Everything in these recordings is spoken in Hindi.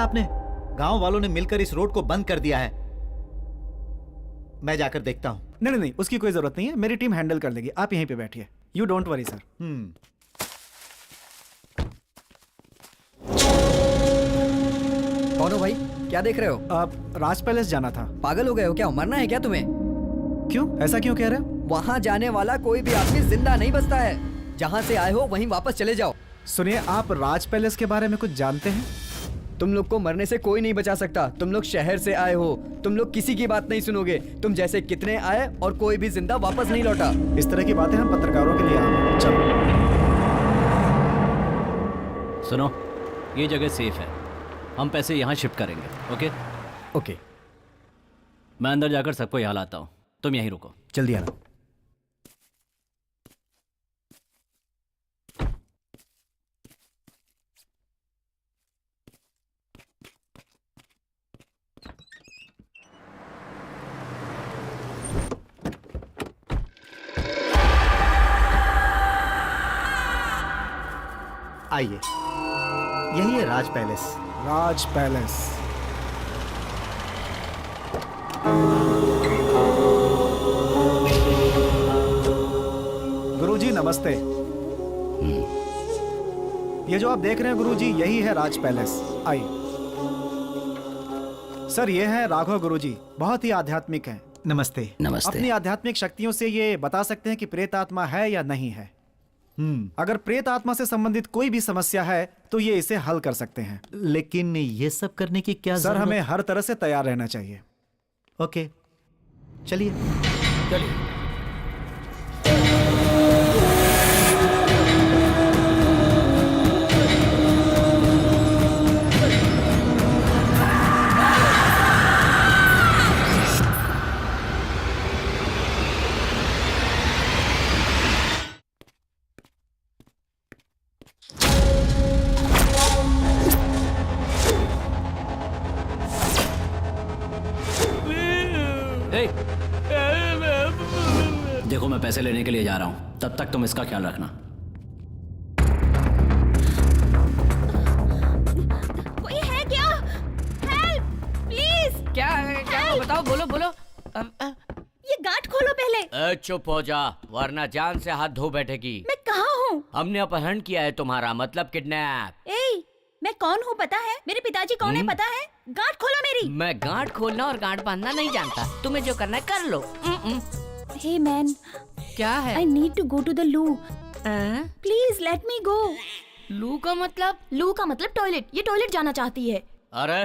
आपने? गांव वालों ने मिलकर इस रोड को बंद कर दिया है। मैं जाकर देखता हूं। नहीं नहीं, उसकी कोई जरूरत नहीं है, मेरी टीम हैंडल कर लेगी। आप यहीं पे बैठिए, यू डोंट वरी सर। कौन हो भाई? क्या देख रहे हो? आप राज पैलेस जाना था। पागल हो गए हो क्या? मरना है क्या तुम्हें? क्यों, ऐसा क्यों कह रहे हो? वहाँ जाने वाला कोई भी आदमी जिंदा नहीं बचता है। जहाँ से आए हो वहीं वापस चले जाओ। सुनिए, आप राज पैलेस के बारे में कुछ जानते हैं? तुम लोग को मरने से कोई नहीं बचा सकता। तुम लोग शहर से आए हो, तुम लोग किसी की बात नहीं सुनोगे। तुम जैसे कितने आए और कोई भी जिंदा वापस नहीं लौटा। इस तरह की बातें हम पत्रकारों के लिए आम। चलो सुनो, ये जगह सेफ है, हम पैसे यहाँ शिफ्ट करेंगे। ओके ओके, मैं अंदर जाकर सबको यहाँ लाता हूँ, तुम यहीं रुको। जल्दी आना। आइए, यही है राज पैलेस। राज पैलेस। गुरुजी नमस्ते। ये जो आप देख रहे हैं गुरुजी, यही है राज पैलेस। आइए सर, ये है राघव गुरुजी, बहुत ही आध्यात्मिक हैं। नमस्ते। नमस्ते। अपनी आध्यात्मिक शक्तियों से ये बता सकते हैं कि प्रेत आत्मा है या नहीं है। अगर प्रेत आत्मा से संबंधित कोई भी समस्या है तो ये इसे हल कर सकते हैं। लेकिन ये सब करने की क्या सर, जरूरत? हमें हर तरह से तैयार रहना चाहिए। ओके, चलिए। चलिए। देखो, मैं पैसे लेने के लिए जा रहा हूं, तब तक तुम इसका ख्याल रखना। कोई है क्या? Help please. क्या है? क्या है? बताओ, बोलो बोलो। ये गांठ खोलो पहले। चुप हो जा, वरना जान से हाथ धो बैठेगी। मैं कहाँ हूँ? हमने अपहरण किया है तुम्हारा, मतलब किडनैप। ए, मैं कौन हूँ पता है? मेरे पिताजी कौन है पता है? गांठ खोलो मेरी। मैं गांठ खोलना और गांठ बांधना नहीं जानता, तुम्हें जो करना है कर लो। हे मैन, क्या है? I need to go to the loo, please let me go. Loo का मतलब? लू का मतलब टॉयलेट। ये टॉयलेट जाना चाहती है। अरे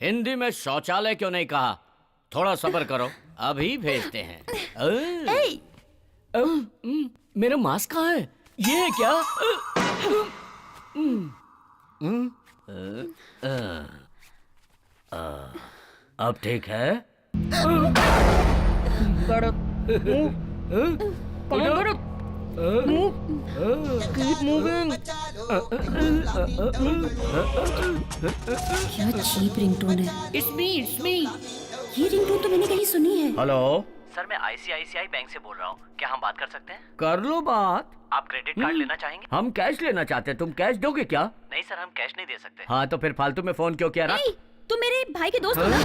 हिंदी में शौचालय क्यों नहीं कहा? थोड़ा सब्र करो, अभी भेजते हैं। मेरा मास्क कहाँ है? ये है क्या? अब ठीक है? क्या चीप रिंगटोन है। It's me। ये रिंगटोन तो मैंने कहीं सुनी है। हेलो सर, मैं ICICI बैंक से बोल रहा हूँ, क्या हम बात कर सकते हैं? कर लो बात। आप क्रेडिट कार्ड लेना चाहेंगे? हम कैश लेना चाहते हैं, तुम कैश दोगे क्या? नहीं सर, हम कैश नहीं दे सकते। हाँ तो फिर फालतू में फोन क्यों किया? ए, तुम मेरे भाई के दोस्त हो ना?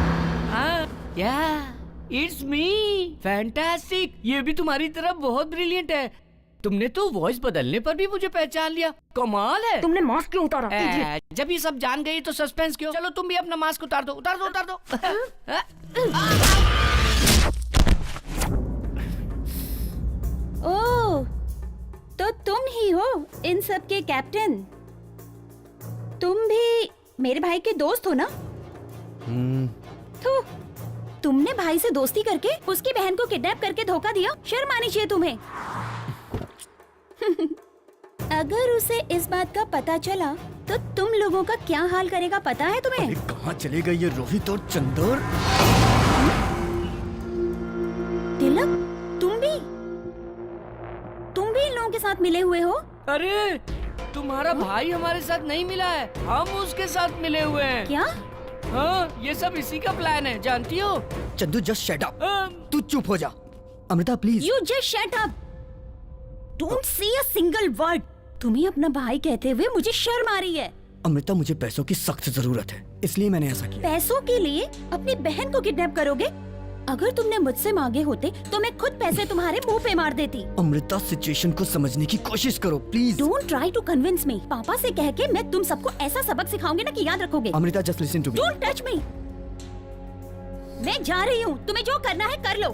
या इट्स मी, फैंटास्टिक। ये भी तुम्हारी तरह बहुत ब्रिलियंट है। तुमने तो वॉइस बदलने पर भी मुझे पहचान लिया, कमाल है। तुमने मास्क क्यों उतारा? जब ये सब जान गई तो सस्पेंस क्यों? चलो तुम भी अपना मास्क उतार दो, उतार दो, उतार दो। ओह, तो तुम ही हो इन सब के कैप्टन। तुम भी मेरे भाई के दोस्त हो ना? तो तुमने भाई से दोस्ती करके उसकी बहन को किडनैप करके धोखा दिया। शर्म आनी चाहिए तुम्हें। अगर उसे इस बात का पता चला तो तुम लोगों का क्या हाल करेगा पता है तुम्हें? कहाँ चले गए ये रोहित और चंदर? तिलक, तुम भी इन लोगों के साथ मिले हुए हो? अरे तुम्हारा भाई हमारे साथ नहीं मिला है, हम उसके साथ मिले हुए हैं। क्या? हाँ, ये सब इसी का प्लान है, जानती हो? Chandu just shut up. तू चुप हो जा। Amrita please. You just shut up. Don't say a single word. तुम्हें अपना भाई कहते हुए मुझे शर्म आ रही है। अमृता, मुझे पैसों की सख्त जरूरत है, इसलिए मैंने ऐसा किया। पैसों के लिए अपनी बहन को किडनैप करोगे? अगर तुमने मुझसे मांगे होते तो मैं खुद पैसे तुम्हारे मुंह पे मार देती। अमृता, सिचुएशन को समझने की कोशिश करो please. Don't try to convince me. पापा से कह के मैं तुम सबको ऐसा सबक सिखाऊंगी ना कि याद रखोगे। Amrita, just listen to me. Don't touch me. मैं जा रही हूँ, तुम्हें जो करना है कर लो।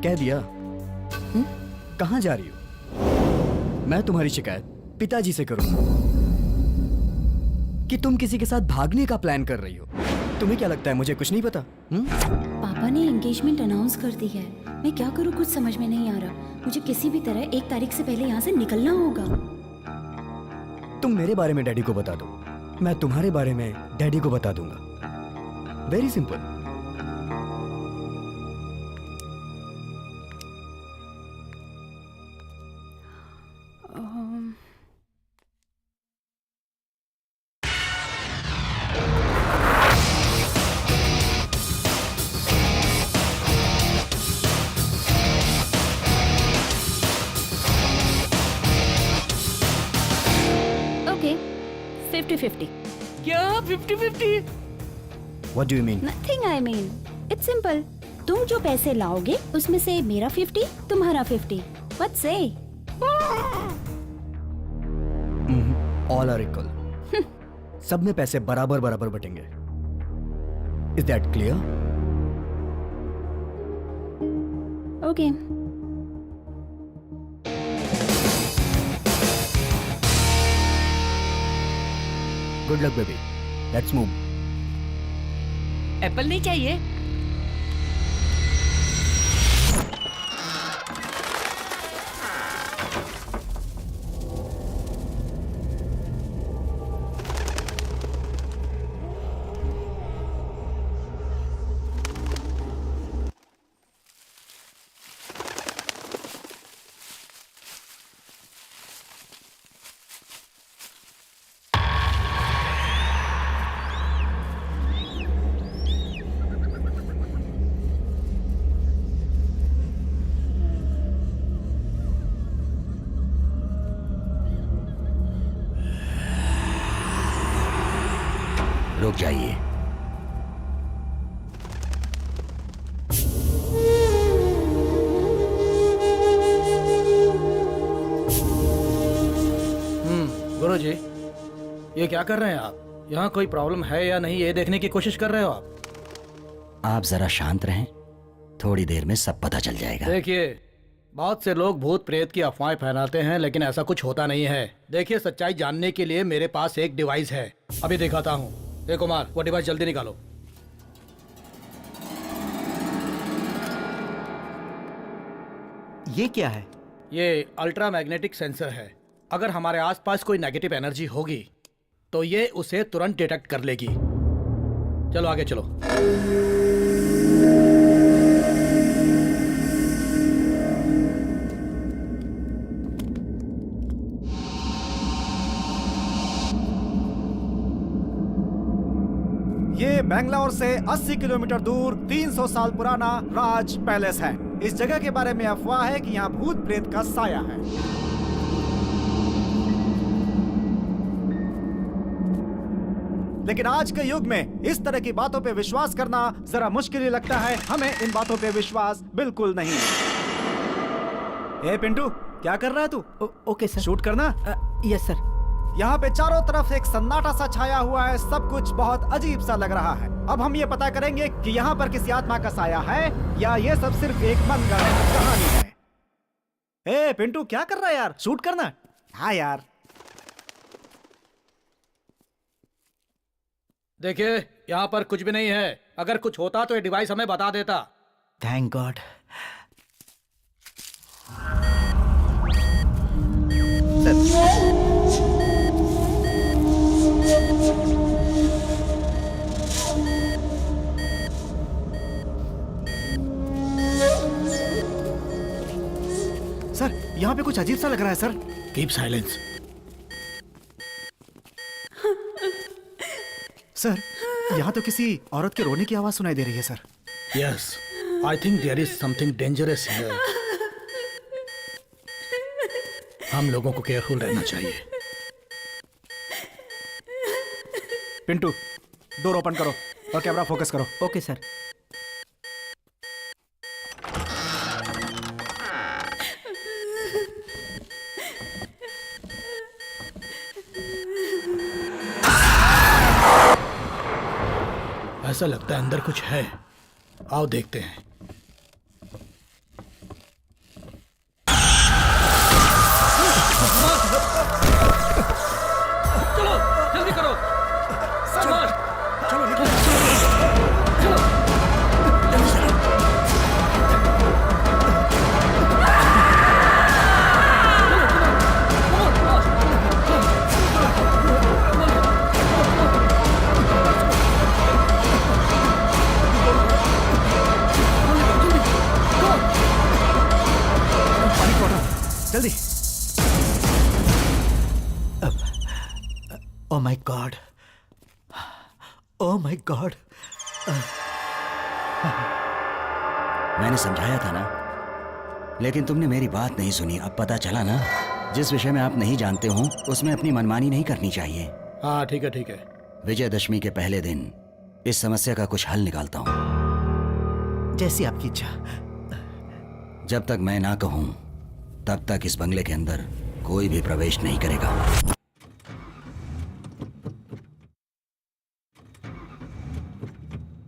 कह दिया। कहाँ जा रही हो? मैं तुम्हारी शिकायत पिताजी से करूंगा कि तुम किसी के साथ भागने का प्लान कर रही हो। तुम्हें क्या लगता है मुझे कुछ नहीं पता? पापा ने एंगेजमेंट अनाउंस कर दी है। मैं क्या करूँ कुछ समझ में नहीं आ रहा। मुझे किसी भी तरह 1 तारीख से पहले यहाँ से निकलना होगा। तुम मेरे बारे में डैडी को बता दो, मैं तुम्हारे बारे में डैडी को बता दूंगा। Very simple. ओके, 50-50। क्या 50-50? What do you mean? Nothing I mean. It's simple. तुम जो पैसे लाओगे उसमें से मेरा 50, तुम्हारा 50. What say? All are equal. सब में पैसे बराबर बराबर बटेंगे। Is that clear? Okay. Good luck, baby. Let's move. Apple नहीं चाहिए? रुक जाइए। गुरुजी, ये क्या कर रहे हैं आप? यहाँ कोई प्रॉब्लम है या नहीं ये देखने की कोशिश कर रहे हो आप? आप जरा शांत रहें, थोड़ी देर में सब पता चल जाएगा। देखिए, बहुत से लोग भूत प्रेत की अफवाहें फैलाते हैं, लेकिन ऐसा कुछ होता नहीं है। देखिए, सच्चाई जानने के लिए मेरे पास एक डिवाइस है, अभी दिखाता हूँ। ए कुमार, वो डिवाइस जल्दी निकालो। ये क्या है? ये अल्ट्रा मैग्नेटिक सेंसर है। अगर हमारे आसपास कोई नेगेटिव एनर्जी होगी तो ये उसे तुरंत डिटेक्ट कर लेगी। चलो आगे चलो। ये बेंगलोर से 80 किलोमीटर दूर 300 साल पुराना राज पैलेस है। इस जगह के बारे में अफवाह है कि यहाँ भूत प्रेत का साया है। लेकिन आज के युग में इस तरह की बातों पे विश्वास करना जरा मुश्किल ही लगता है। हमें इन बातों पे विश्वास बिल्कुल नहीं है। ए पिंटू, क्या कर रहा है तू? Okay sir. शूट करना? Yes sir. यहाँ पे चारों तरफ एक सन्नाटा सा छाया हुआ है, सब कुछ बहुत अजीब सा लग रहा है। अब हम ये पता करेंगे कि यहाँ पर किसी आत्मा का साया है या ये सब सिर्फ एक मनगढ़ंत कहानी है। ए पिंटू, क्या कर रहा है यार? शूट करना? हाँ यार। देखिए, यहाँ पर कुछ भी नहीं है। अगर कुछ होता तो ये डिवाइस हमें बता देता। Thank God. सर, यहाँ पे कुछ अजीब सा लग रहा है सर। Keep silence. सर, यहाँ तो किसी औरत के रोने की आवाज सुनाई दे रही है sir. Yes, I think there is something dangerous here. हम लोगों को केयरफुल रहना चाहिए। पिंटू, डोर ओपन करो और कैमरा फोकस करो। Okay sir. ऐसा लगता है अंदर कुछ है, आओ देखते हैं। चलो जल्दी करो। जल्दी। Oh my God, oh my God. मैंने समझाया था ना, लेकिन तुमने मेरी बात नहीं सुनी। अब पता चला ना, जिस विषय में आप नहीं जानते हो उसमें अपनी मनमानी नहीं करनी चाहिए। हाँ ठीक है ठीक है। विजयदशमी के पहले दिन इस समस्या का कुछ हल निकालता हूँ। जैसी आपकी इच्छा। जब तक मैं ना कहूं तब तक इस बंगले के अंदर कोई भी प्रवेश नहीं करेगा।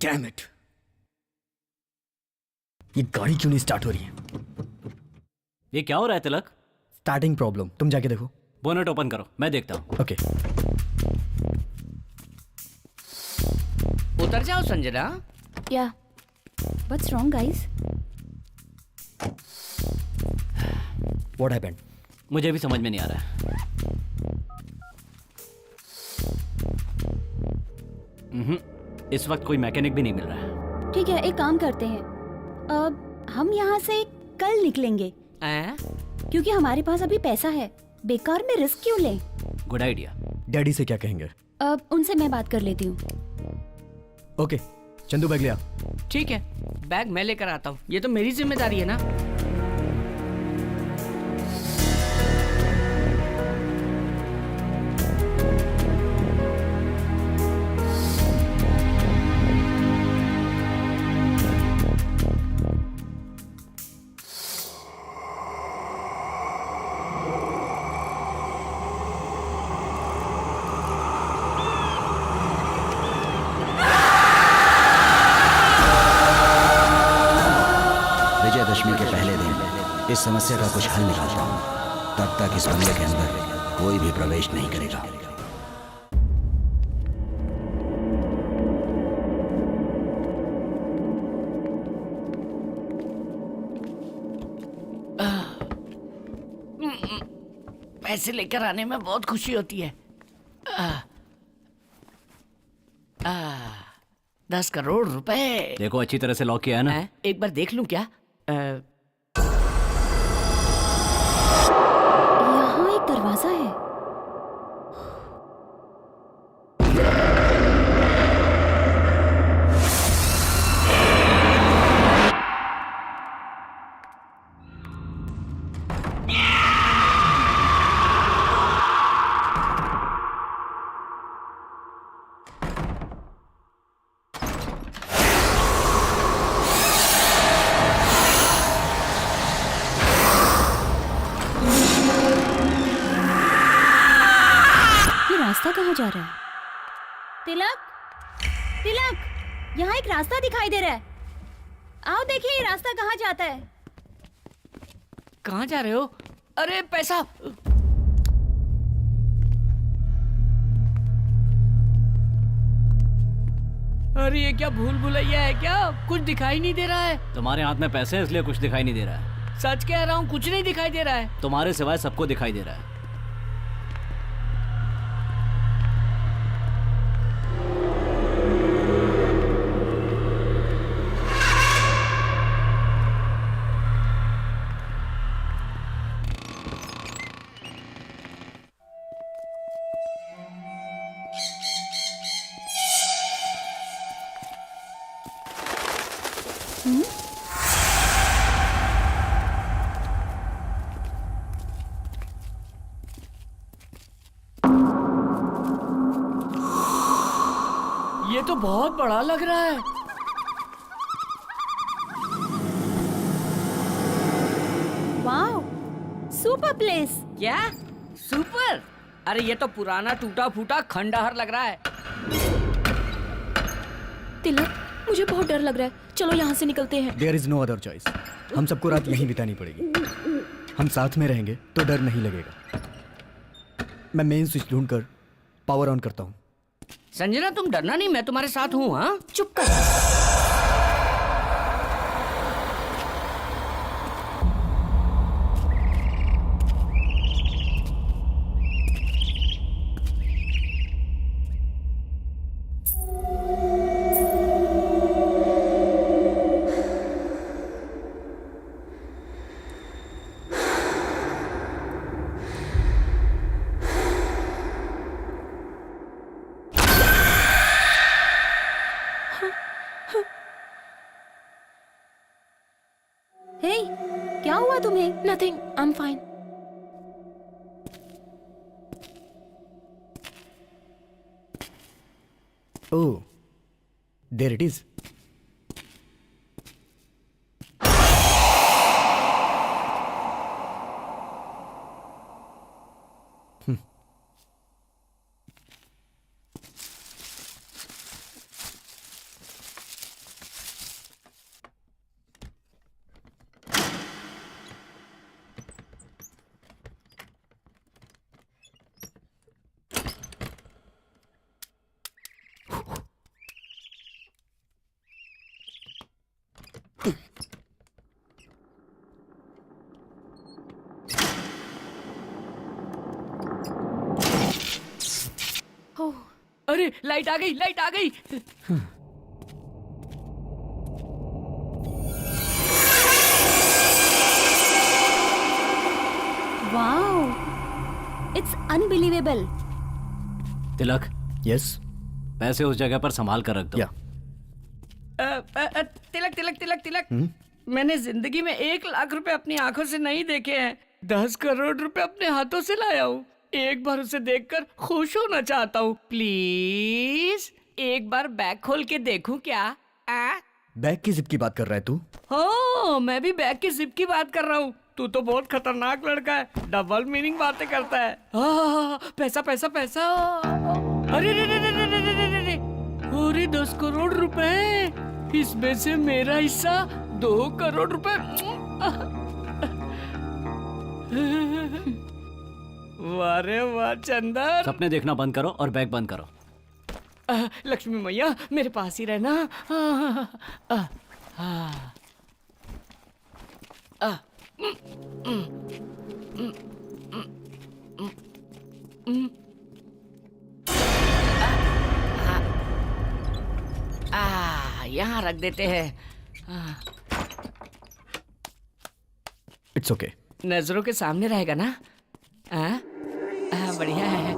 डैम इट, ये गाड़ी क्यों नहीं स्टार्ट हो रही है? ये क्या हो रहा है तिलक? स्टार्टिंग प्रॉब्लम, तुम जाके देखो। बोनेट ओपन करो, मैं देखता हूँ। ओके। उतर जाओ Sanjana. Yeah. What's wrong, guys? What happened? मुझे भी समझ में नहीं आ रहा है। इस वक्त कोई मैकेनिक भी नहीं मिल रहा है। ठीक है, एक काम करते हैं। अब हम यहाँ से कल निकलेंगे, क्योंकि हमारे पास अभी पैसा है। बेकार में रिस्क क्यों लें? Good idea. डैडी से क्या कहेंगे? अब उनसे मैं बात कर लेती हूँ। ओके, चंदू बैग ले आ। ठीक है, बैग मैं लेकर आता हूँ। ये तो मेरी जिम्मेदारी है ना। विजयदशमी के पहले दिन इस समस्या का कुछ हल निकालता हूँ। तब तक इस बंगले के अंदर कोई भी प्रवेश नहीं करेगा। पैसे लेकर आने में बहुत खुशी होती है। 10 करोड़ रुपए। देखो अच्छी तरह से लॉक किया है ना? एक बार देख लूं क्या? यहाँ एक दरवाजा है। रास्ता कहाँ जा रहा है? तिलक, तिलक, यहाँ एक रास्ता दिखाई दे रहा है। आओ देखिए ये रास्ता कहाँ जाता है। कहाँ जा रहे हो? अरे पैसा। अरे ये क्या भूल भुलैया है क्या? कुछ दिखाई नहीं दे रहा है। तुम्हारे हाथ में पैसे है इसलिए कुछ दिखाई नहीं दे रहा है। सच कह रहा हूँ, कुछ नहीं दिखाई दे रहा है। तुम्हारे सिवाय सबको दिखाई दे रहा है। बहुत बड़ा लग रहा है। Wow, super place. क्या सुपर? अरे ये तो पुराना टूटा फूटा खंडहर लग रहा है। तिलक, मुझे बहुत डर लग रहा है, चलो यहाँ से निकलते हैं। There is no other choice. हम सबको रात यहीं बितानी पड़ेगी। हम साथ में रहेंगे तो डर नहीं लगेगा। मैं मेन स्विच ढूंढकर पावर ऑन करता हूँ। संजना तुम डरना नहीं, मैं तुम्हारे साथ हूँ। हाँ चुप कर। हे, क्या हुआ तुम्हें? Nothing, I am fine. Oh, there it is. अरे लाइट आ गई, लाइट आ गई। Wow, it's unbelievable. Tilak, yes. पैसे उस जगह पर संभाल कर रख दो। या तिलक तिलक तिलक तिलक, मैंने जिंदगी में 1 लाख रुपए अपनी आंखों से नहीं देखे हैं। 10 करोड़ रुपए अपने हाथों से लाया हूँ। एक बार उसे देखकर खुश होना चाहता हूँ। प्लीज एक बार बैग खोल के देखूं क्या? बैग की जिप की बात कर रहा है तू? हाँ, मैं भी बैग की जिप की बात कर रहा हूँ। तू तो बहुत खतरनाक लड़का है, डबल मीनिंग बातें करता है। पैसा पैसा पैसा। अरे रे रे रे रे रे रे रे रे। अरे 10 करोड़ रुपए, इसमें से मेरा हिस्सा 2 करोड़ रुपए। वाह रे वाह चंदन। सपने देखना बंद करो और बैग बंद करो। लक्ष्मी मैया मेरे पास ही रहना। यहाँ रख देते हैं। It's okay. नजरों के सामने रहेगा ना? बढ़िया है।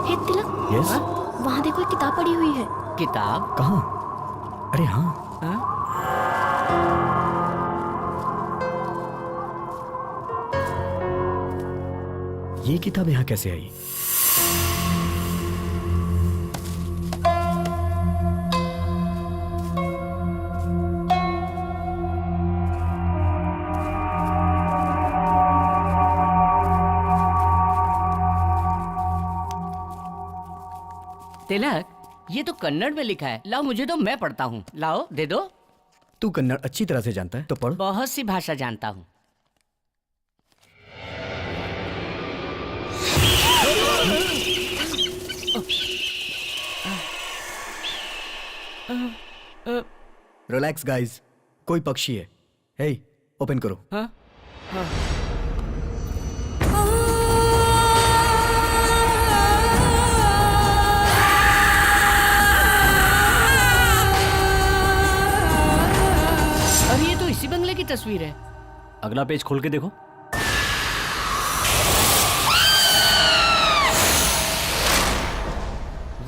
हे तिलक, यस। वहाँ देखो, एक किताब पड़ी हुई है। किताब? कहाँ? अरे हाँ। ये किताब यहाँ कैसे आई? तिलक, ये तो कन्नड़ में लिखा है। लाओ मुझे दो, मैं पढ़ता हूँ। लाओ दे दो। तू कन्नड़ अच्छी तरह से जानता है तो पढ़। बहुत सी भाषा जानता हूँ। रिलैक्स गाइस, कोई पक्षी है। हे, ओपन करो। हाँ? हाँ। अरे ये तो इसी बंगले की तस्वीर है। अगला पेज खोल के देखो।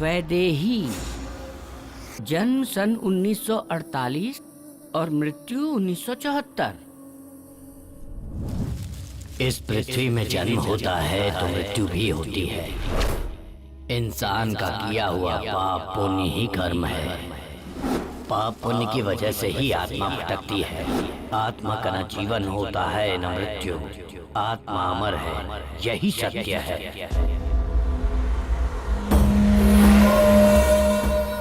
वैदेही, जन्म सन 1948 और मृत्यु 1974। इस पृथ्वी में जन्म होता है तो मृत्यु भी होती है। इंसान का किया हुआ पाप पुण्य ही कर्म है। पाप पुण्य की वजह से ही आत्मा भटकती है। आत्मा का न जीवन होता है न मृत्यु। आत्मा अमर है, यही सत्य है।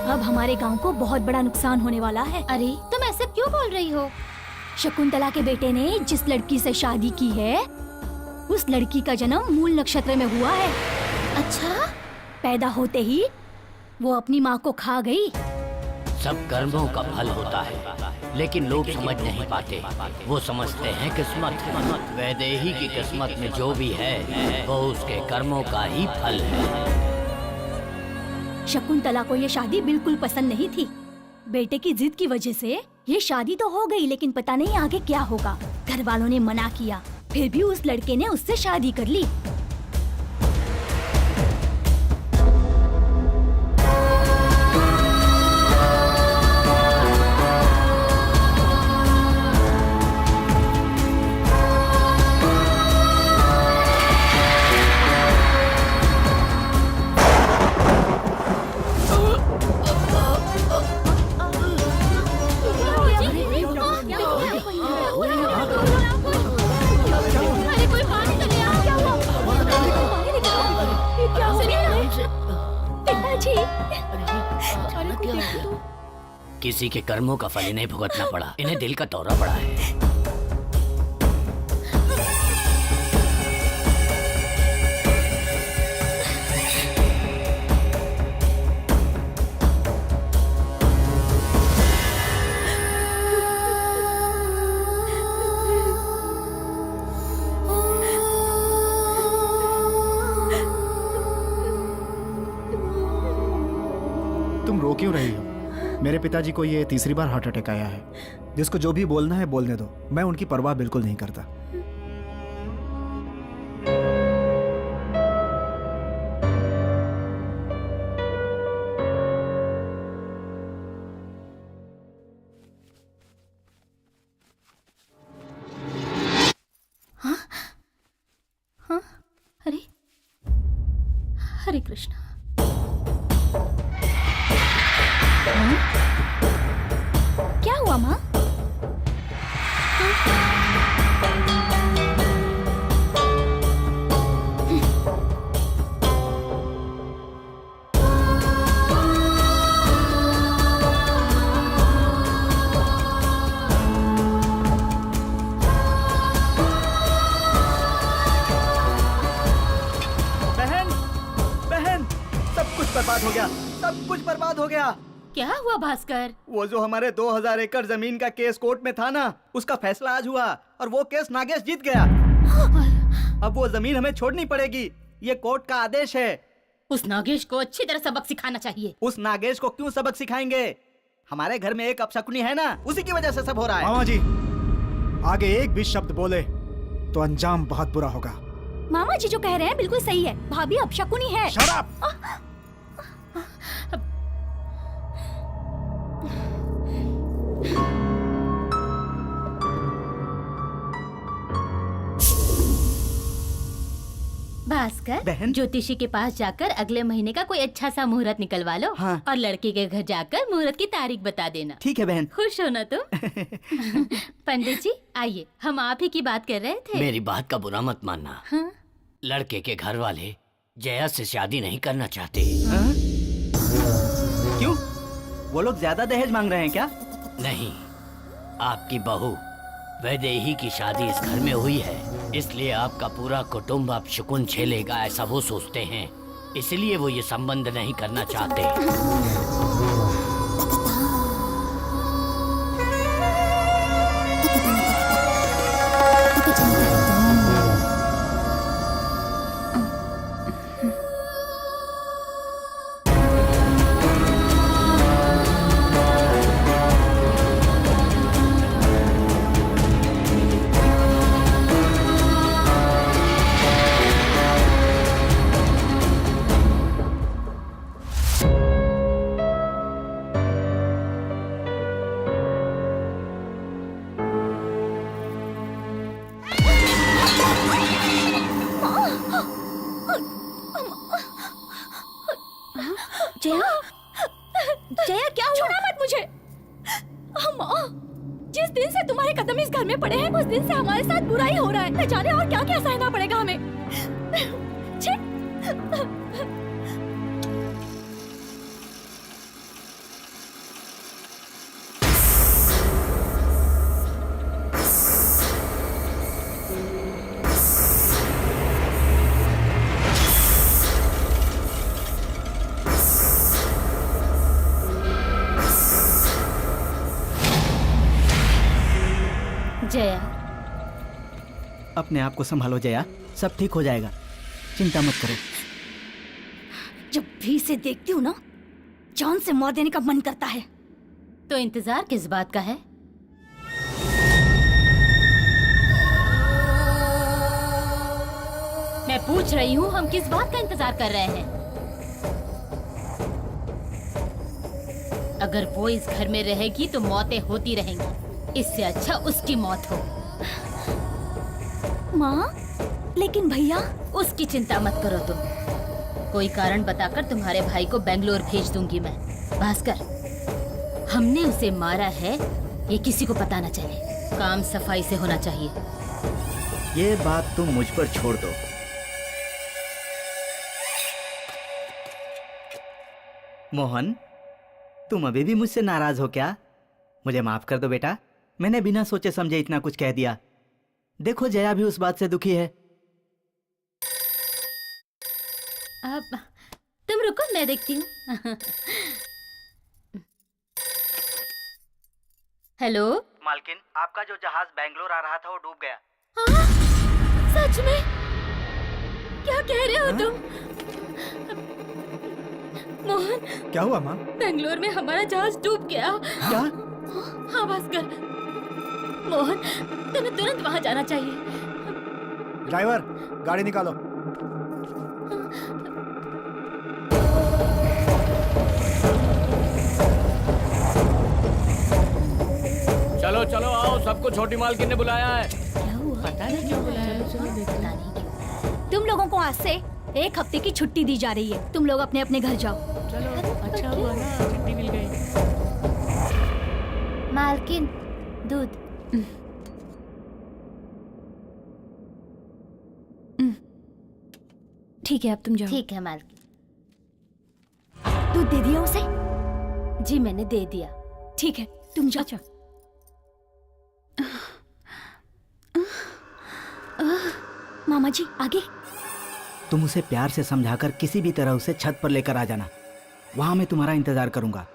अब हमारे गांव को बहुत बड़ा नुकसान होने वाला है। अरे तुम ऐसे क्यों बोल रही हो? शकुंतला के बेटे ने जिस लड़की से शादी की है उस लड़की का जन्म मूल नक्षत्र में हुआ है। अच्छा? पैदा होते ही वो अपनी माँ को खा गई। सब कर्मों का फल होता है, लेकिन लोग समझ नहीं पाते। वो समझते हैं किस्मत। वैदेही की किस्मत में जो भी है वो उसके कर्मों का ही फल है। शकुंतला को ये शादी बिल्कुल पसंद नहीं थी। बेटे की जिद की वजह से ये शादी तो हो गई, लेकिन पता नहीं आगे क्या होगा। घर वालों ने मना किया, फिर भी उस लड़के ने उससे शादी कर ली। किसी के कर्मों का फल इन्हें भुगतना पड़ा। इन्हें दिल का दौरा पड़ा है। तुम रो क्यों रही हो? मेरे पिताजी को ये तीसरी बार हार्ट अटैक आया है। जिसको जो भी बोलना है बोलने दो, मैं उनकी परवाह बिल्कुल नहीं करता। हाँ? हाँ? अरे हरे कृष्णा। क्या हुआ माँ? बहन, बहन, सब कुछ बर्बाद हो गया। सब कुछ बर्बाद हो गया। क्या हुआ भास्कर? वो जो हमारे 2000 एकड़ जमीन का केस कोर्ट में था ना, उसका फैसला आज हुआ और वो केस नागेश जीत गया। अब वो जमीन हमें छोड़नी पड़ेगी। ये कोर्ट का आदेश है। उस नागेश को अच्छी तरह सबक सिखाना चाहिए। उस नागेश को क्यों सबक सिखाएंगे? हमारे घर में एक अपशकुनी है ना, उसी की वजह से सब हो रहा है। मामा जी, आगे एक भी शब्द बोले तो अंजाम बहुत बुरा होगा। मामा जी जो कह रहे हैं बिल्कुल सही है। भाभी अपशकुनी है। Shut up! भास्कर, बहन? ज्योतिषी के पास जाकर अगले महीने का कोई अच्छा सा मुहूर्त निकलवा लो। हाँ। और लड़के के घर जाकर मुहूर्त की तारीख बता देना। ठीक है बहन। खुश हो ना तुम? पंडित जी आइए, हम आप ही की बात कर रहे थे। मेरी बात का बुरा मत मानना। हाँ? लड़के के घर वाले जया से शादी नहीं करना चाहते। हाँ? क्यों? वो लोग ज्यादा दहेज मांग रहे हैं क्या? नहीं, आपकी बहू वैदेही की शादी इस घर में हुई है, इसलिए आपका पूरा कुटुंब अब शकुन झेलेगा, ऐसा वो सोचते हैं। इसलिए वो ये संबंध नहीं करना चाहते। जया क्या हुआ? छोड़ा मत मुझे। माँ, जिस दिन से तुम्हारे कदम इस घर में पड़े हैं उस दिन से हमारे साथ बुरा ही हो रहा है। न जाने और क्या क्या सहना पड़ेगा हमें। छी। जया, अपने आप को संभालो जया, सब ठीक हो जाएगा, चिंता मत करो। जब भी इसे देखती हूँ ना, जान से मार देने का मन करता है। तो इंतजार किस बात का है? मैं पूछ रही हूँ, हम किस बात का इंतजार कर रहे हैं? अगर वो इस घर में रहेगी तो मौतें होती रहेंगी। इससे अच्छा उसकी मौत हो। माँ, लेकिन भैया। उसकी चिंता मत करो तुम। कोई कारण बताकर तुम्हारे भाई को बेंगलोर भेज दूंगी मैं। भास्कर, हमने उसे मारा है, ये किसी को पता न चले। काम सफाई से होना चाहिए। ये बात तुम मुझ पर छोड़ दो। मोहन, तुम अभी भी मुझसे नाराज हो क्या? मुझे माफ कर दो बेटा, मैंने बिना सोचे समझे इतना कुछ कह दिया। देखो जया भी उस बात से दुखी है। अब तुम रुको, मैं देखती हूँ। हेलो मालकिन, आपका जो जहाज बेंगलोर आ रहा था वो डूब गया। हाँ? सच में? क्या कह रहे हो तुम? मोहन, क्या हुआ माँ? बेंगलोर में हमारा जहाज डूब गया। क्या? हाँ भास्कर, मोहन तुम्हें तुरंत वहाँ जाना चाहिए। ड्राइवर, गाड़ी निकालो। चलो चलो आओ, सबको छोटी मालकिन ने बुलाया है। क्या हुआ? पता नहीं क्यों बुलाया है। पता नहीं क्यों। तुम लोगों को आज से 1 हफ्ते की छुट्टी दी जा रही है। तुम लोग अपने अपने घर जाओ। चलो, अच्छा हुआ ना, छुट्टी मिल गई। मालकिन, दूध। ठीक है, अब तुम जाओ। ठीक है मालकिन। दूध दे दिया उसे? जी मैंने दे दिया। ठीक है, तुम जाओ। अच्छा। मामा जी, आगे। तुम उसे प्यार से समझाकर किसी भी तरह उसे छत पर लेकर आ जाना। वहां मैं तुम्हारा इंतजार करूंगा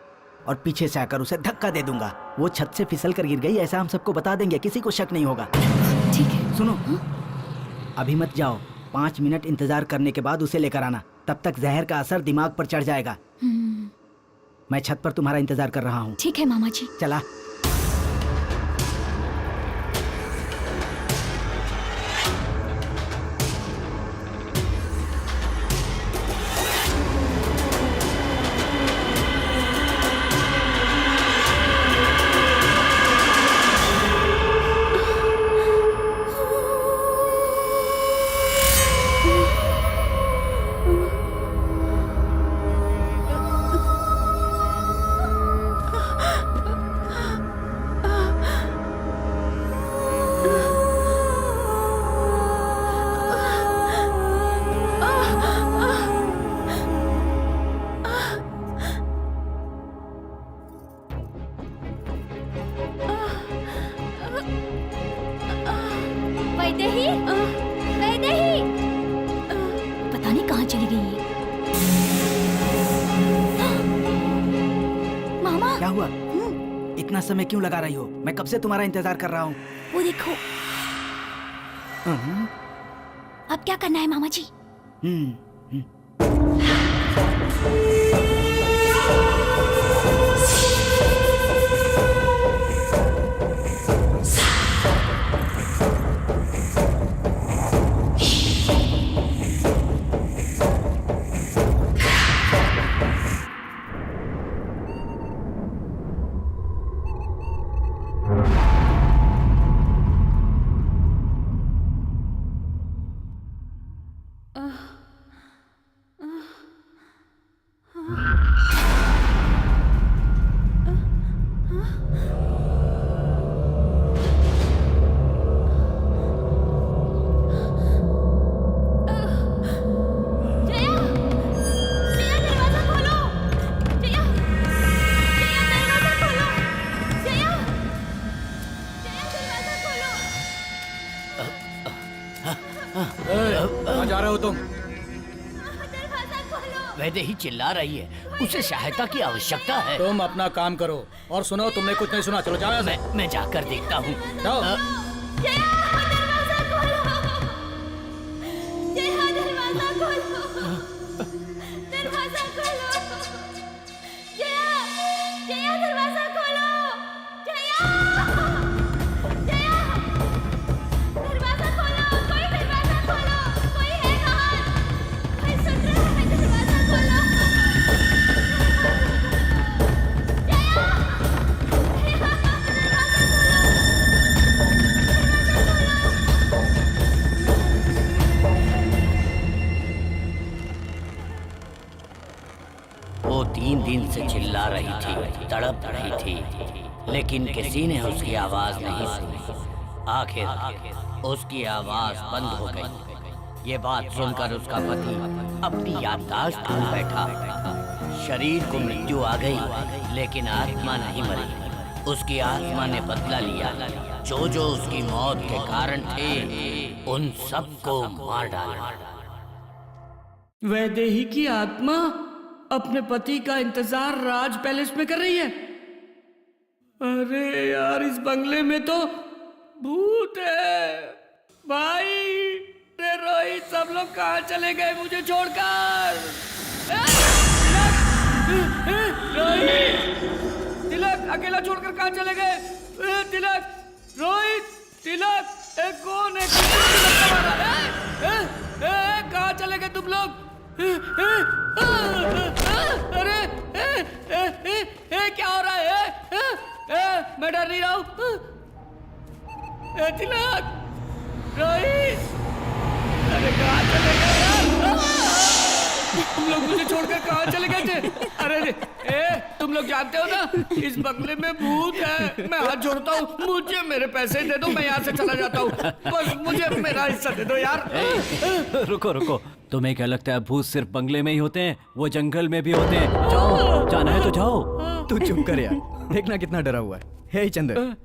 और पीछे से आकर उसे धक्का दे दूंगा। वो छत से फिसल कर गिर गई, ऐसा हम सबको बता देंगे, किसी को शक नहीं होगा। ठीक है। सुनो, अभी मत जाओ, 5 मिनट इंतजार करने के बाद उसे लेकर आना। तब तक जहर का असर दिमाग पर चढ़ जाएगा। मैं छत पर तुम्हारा इंतजार कर रहा हूँ। ठीक है मामा जी। चला। वैदेही, वैदेही, पता नहीं कहाँ चली गई है। मामा, क्या हुआ? इतना समय क्यों लगा रही हो? मैं कब से तुम्हारा इंतजार कर रहा हूँ। वो देखो। अब क्या करना है मामा जी? वैदेही चिल्ला रही है, उसे सहायता की आवश्यकता है। तुम अपना काम करो। और सुनो, तुमने कुछ नहीं सुना, चलो जाओ यहाँ से। मैं जाकर देखता हूँ। जाओ। दरवाजा खोलो। जया दरवाजा खोलो। दरवाजा खोलो। जया जया दरवाजा खोलो। जया जया दरवाजा खोलो। कोई दरवाजा खोलो। कोई है बाहर? कोई सुन रहा है? दरवाजा खोलो। जया वो 3 दिन से चिल्ला रही थी, तड़प रही थी, लेकिन किसी ने उसकी आवाज नहीं सुनी। आखिर उसकी आवाज बंद हो गई। ये बात सुनकर उसका पति अपनी याददाश्त भूल बैठा। शरीर को मृत्यु आ गई, लेकिन आत्मा नहीं मरी। उसकी आत्मा ने बदला लिया। जो जो उसकी मौत के कारण थे, उन सबको मार डाला। वैदेही की आत्मा अपने पति का इंतजार राज पैलेस में कर रही है। अरे यार, इस बंगले में तो भूत है। भाई रे रोहित, सब लोग कहाँ चले गए मुझे छोड़कर? रोहित, तिलक अकेला छोड़कर कहाँ चले गए? तिलक, रोहित, तिलक, कौन है? कहाँ चले गए तुम लोग? अरे क्या हो रहा है? मैं डर नहीं रहा हूँ। तिलक, रोहित, अरे कहाँ चले गए यार? तुम लोग मुझे छोड़कर कहाँ चले गए थे? अरे तुम लोग जानते हो ना, इस बंगले में भूत है। मैं हाथ जोड़ता हूँ, मुझे मेरे पैसे दे दो, मैं यहाँ से चला जाता हूँ। बस मुझे मेरा हिस्सा दे दो यार। रुको रुको, तुम्हें क्या लगता है भूत सिर्फ बंगले में ही होते हैं? वो जंगल में भी होते हैं। जाओ, जाना है तो जाओ। तू चुप कर यार, देखना कितना डरा हुआ है। हे चंदर,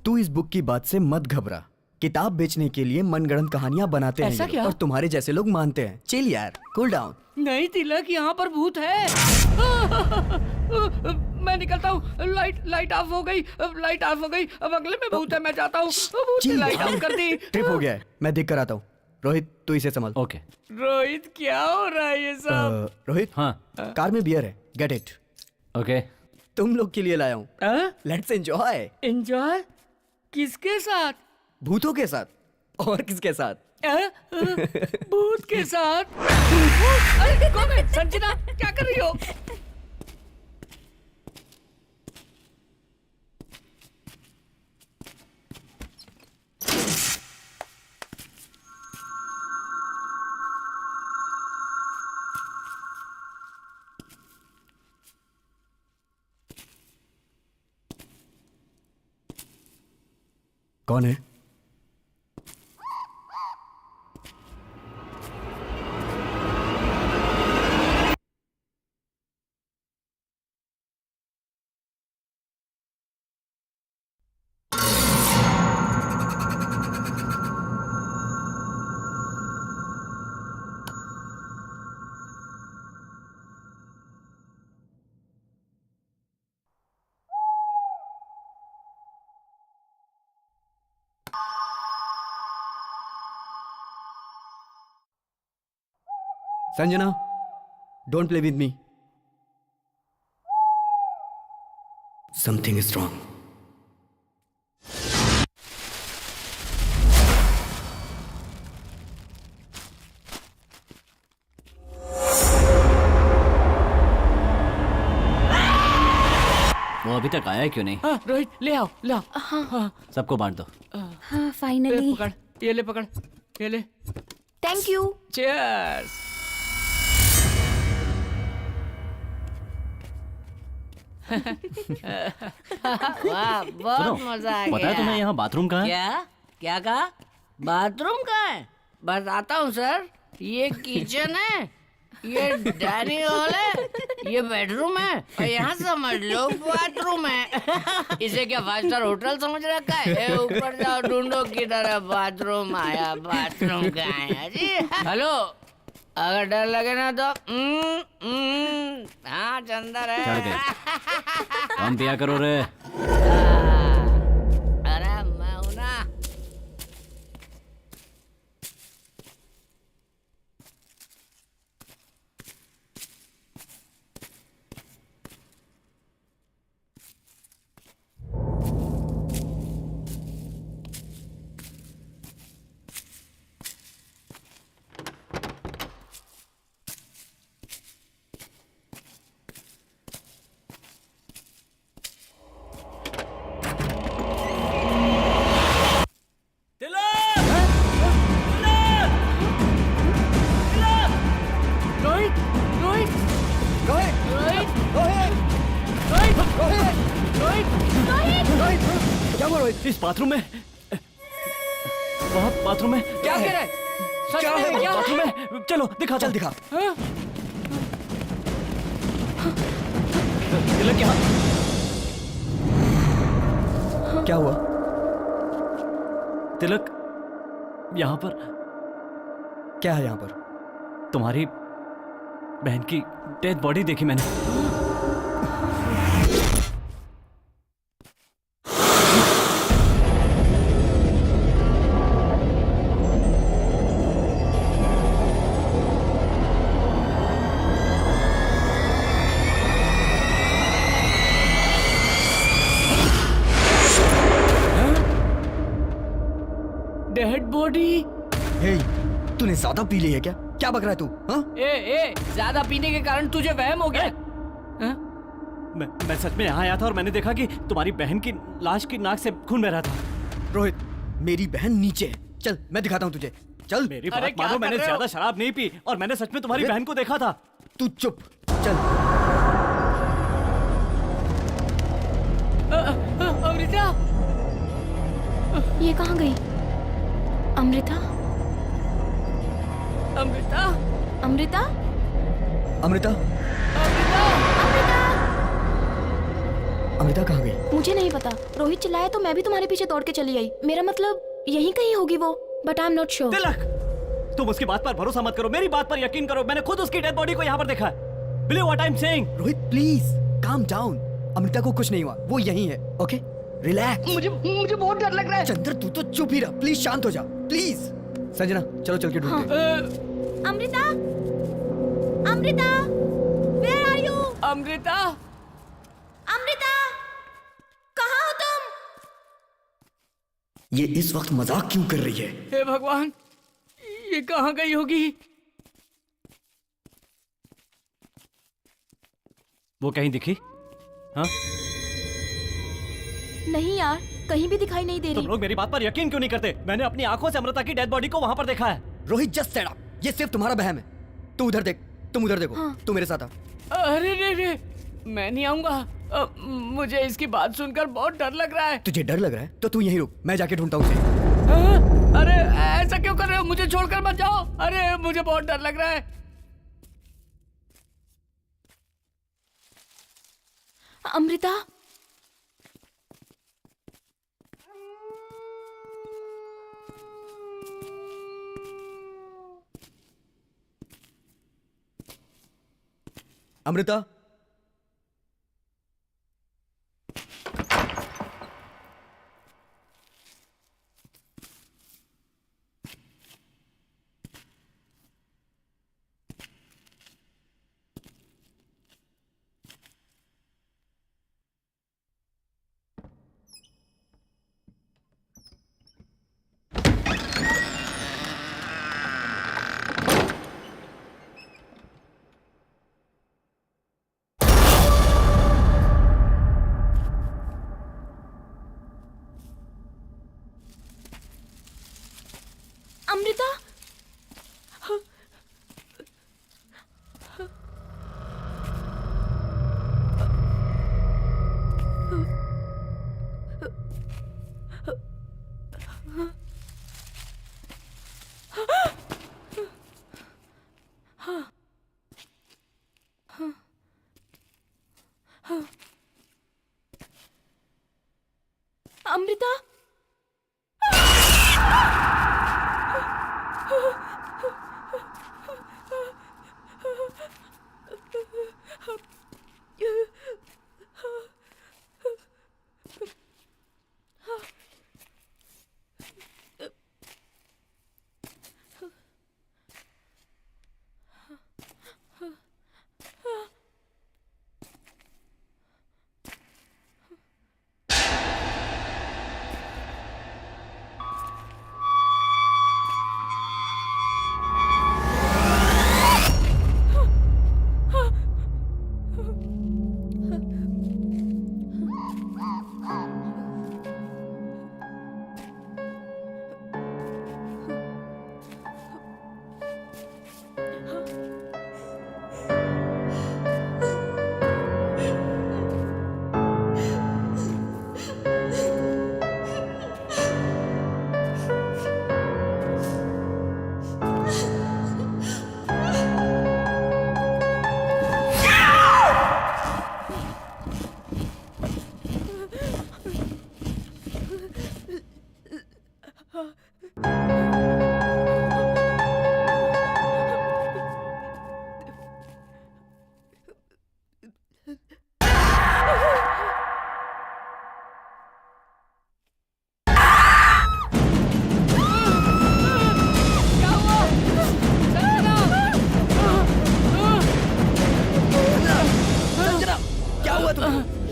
तू इस बुक की बात से मत घबरा। किताब बेचने के लिए मनगढ़ंत कहानियां बनाते हैं ऐसा ये क्या? लोग, और तुम्हारे जैसे लोग मानते हैं। चिल यार, कूल डाउन। नहीं तिलक, यहाँ पर भूत है। मैं निकलता हूँ। लाइट ऑफ हो गई। लाइट ऑफ हो गई। बंगले में भूत है, मैं जाता हूँ। भूत ने लाइट ऑफ कर दी। ट्रिप हो गया है, मैं देख कर आता हूँ। रोहित, तू इसे संभाल। ओके। रोहित, क्या हो रहा है ये सब? रोहित, हाँ, कार में बियर है, गेट इट। ओके। तुम लोग के लिए लाया हूँ, लेट्स एंजॉय। एंजॉय? किसके साथ? भूतों के साथ। और किसके साथ? भूत के साथ? अरे कौन है? संजना, क्या कर रही हो? कौन है? Sanjana, don't play with me. Something is wrong. वो अभी तक आया क्यों नहीं? रोहित, ले आओ, ले आओ। हाँ, सबको बांट दो। हाँ फाइनली। पकड़, ये ले, पकड़, ये ले। Thank you. चीयर्स। वाह, बहुत मजा आ गया। पता है तुम्हें यहाँ बाथरूम कहाँ है? क्या क्या कहा? बाथरूम कहाँ है? बताता हूँ सर। ये किचन है, ये डाइनिंग हॉल है, ये बेडरूम है, और यहाँ समझ लो बाथरूम है। इसे क्या 5 स्टार होटल समझ रखा है? ए, ऊपर जाओ, ढूंढो किधर है बाथरूम। आया, बाथरूम कहाँ है जी? हेलो, अगर डर लगे ना तो हाँ चंदर है। चढ़ गए। कम पिया करो रे। अरे मैं हूं ना। रोहित रोहित रोहित रोहित रोहित रोहित क्या हुआ रोहित? इस बाथरूम में वहाँ बाथरूम में क्या कह रहा है? सच क्या में है? क्या बाथरूम है? में चलो दिखा चल दिखा। हाँ? तिलक यहाँ। क्या हुआ? तिलक यहाँ पर क्या है यहाँ पर? तुम्हारी बहन की डेड बॉडी देखी मैंने। Dead body. हे, तूने ज्यादा पी ली है क्या? क्या बक रहा है तू? हाँ? ए ज्यादा पीने के कारण तुझे वहम हो गया। हाँ? मैं सच में यहाँ आया था और मैंने देखा कि तुम्हारी बहन की लाश की नाक से खून बह रहा था। रोहित, मेरी बहन नीचे है। चल मैं दिखाता हूँ तुझे। चल। मेरी अरे बात क्या मानो, कर मैंने रहे हो? ज्यादा शराब नहीं पी और मैंने सच में तुम्हारी अरे- बहन को देखा था। तू चुप। चल। अमृता ये कहाँ गई? अमृता? अमृता अमृता? अमृता? अमृता अमृता कहाँ गई? मुझे नहीं पता। रोहित चिल्लाया तो मैं भी तुम्हारे पीछे दौड़ के चली आई। मेरा मतलब यहीं कहीं होगी वो, but I am not sure. Tilak, तुम उसकी बात पर भरोसा मत करो, मेरी बात पर यकीन करो। मैंने खुद उसकी डेड बॉडी को यहाँ पर देखा है। Believe what I am saying. Rohit please calm down. Amrita को कुछ नहीं हुआ, वो यहीं है। Okay relax. मुझे बहुत डर लग रहा है। चंद्र तू तो चुप ही रह, प्लीज शांत हो जा प्लीज। संजना चलो चल के ढूंढते हैं। Amrita? Amrita? Where are you? Amrita Amrita? कहाँ हो तुम? ये इस वक्त मजाक क्यों कर रही है? हे भगवान, ये कहाँ गई होगी? वो कहीं दिखी? हाँ? नहीं यार, कहीं भी दिखाई नहीं दे तुम रही। लोग मेरी बात पर यकीन क्यों नहीं करते? मैंने अपनी आंखों से अमृता की डेड बॉडी को वहां पर देखा है। रोहित जस्ट सेड अप, ये सिर्फ तुम्हारा बहम है। तू उधर देख, तुम उधर देखो। हाँ। तू मेरे साथ आ। अरे रे, मैं नहीं आऊंगा। मुझे इसकी बात सुनकर बहुत डर लग रहा है। तुझे डर लग रहा है तो तू यहीं रुक, मैं जाके ढूंढता हूँ उसे। हाँ? अरे ऐसा क्यों कर रहे हो? मुझे छोड़कर मत जाओ। अरे मुझे बहुत डर लग रहा है। अमृता? अमृता? अमृता? अमृता?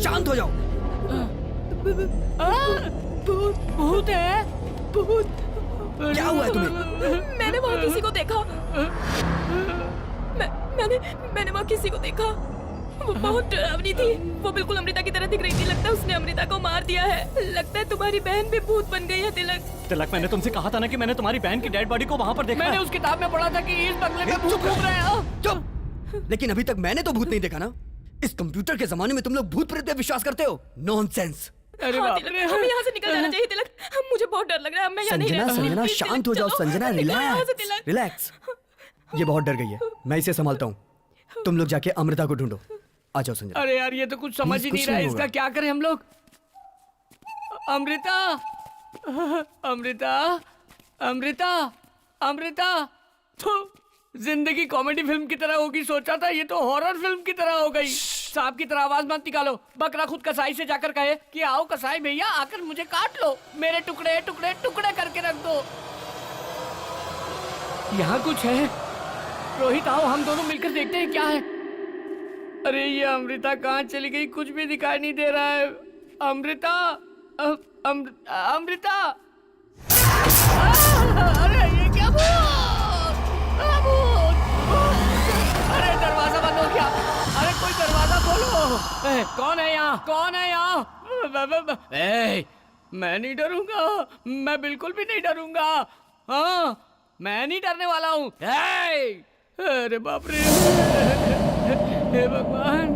शांत हो जाओ। भूत भूत है, भूत। क्या हुआ है तुम्हें? मैंने वहाँ किसी को देखा। मैंने वहाँ किसी को देखा। वो बहुत डरावनी थी। वो बिल्कुल अमृता की तरह दिख रही थी। लगता है उसने अमृता को मार दिया है। लगता है तुम्हारी बहन भी भूत बन गई है तिलक। तिलक, मैंने तुमसे कहा था ना कि मैंने तुम्हारी बहन की डेड बॉडी को वहाँ पर देखा मैंने है। उस किताब में पढ़ा था कि इस बंगले में भूत घूम रहे हैं। चुप। लेकिन अभी तक मैंने तो भूत नहीं देखा ना। इस कंप्यूटर के जमाने में तुम लोग भूत प्रेत पे विश्वास करते हो? नॉनसेंस। अरे हाँ, बाप तिलक, रे। हमें यहाँ से निकल जाना चाहिए तिलक। मुझे बहुत डर लग रहा है। मैं यहाँ नहीं संजना, रह सकती। संजना प्लीज, शांत तिलक, हो जाओ। चलो। संजना निकलो यहाँ से, रिलैक्स, तिलक। रिलैक्स। ये बहुत डर गई है, मैं इसे संभालता हूँ। तुम लोग जाके अमृता को ढूंढो। आ जाओ संजना। अरे यार, ये तो कुछ समझ ही कुछ नहीं रहा है। नहीं इसका होगा। क्या करें हम लोग? अमृता, अमृता, अमृता, अमृता। तो जिंदगी कॉमेडी फिल्म की तरह होगी सोचा था, ये तो हॉरर फिल्म की तरह हो गई। सांप की तरह आवाज मत निकालो। बकरा खुद कसाई से जाकर कहे कि आओ कसाई भैया, आकर मुझे काट लो, मेरे टुकड़े टुकड़े टुकड़े करके रख दो। यहाँ कुछ है। रोहित आओ, हम दोनों मिलकर देखते हैं क्या है। अरे ये अमृता कहाँ चली गई? कुछ भी दिखाई नहीं दे रहा है। अमृता, अमृता। अरे ये क्या अरे दरवाजा बंद हो गया। अरे कोई दरवाजा खोलो। कौन है यहाँ? कौन है यहाँ? मैं नहीं डरूंगा। मैं बिल्कुल भी नहीं डरूंगा। हाँ, मैं नहीं डरने वाला हूँ। अरे बाप रे। हे भगवान,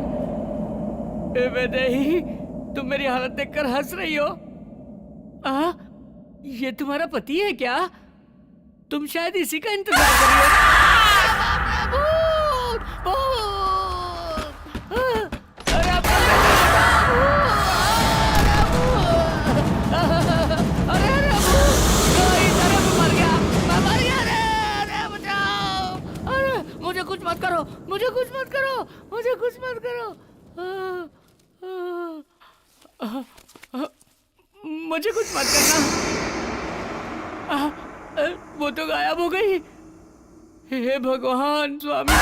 हे वैदेही, तुम मेरी हालत देखकर हंस रही हो? ये तुम्हारा पति है क्या? तुम शायद इसी का इंतजार कर रही हो। मुझे कुछ मत करो, मुझे कुछ मत करो, मुझे कुछ मत करो, मुझे कुछ मत करना। वो तो गायब हो गई। हे भगवान स्वामी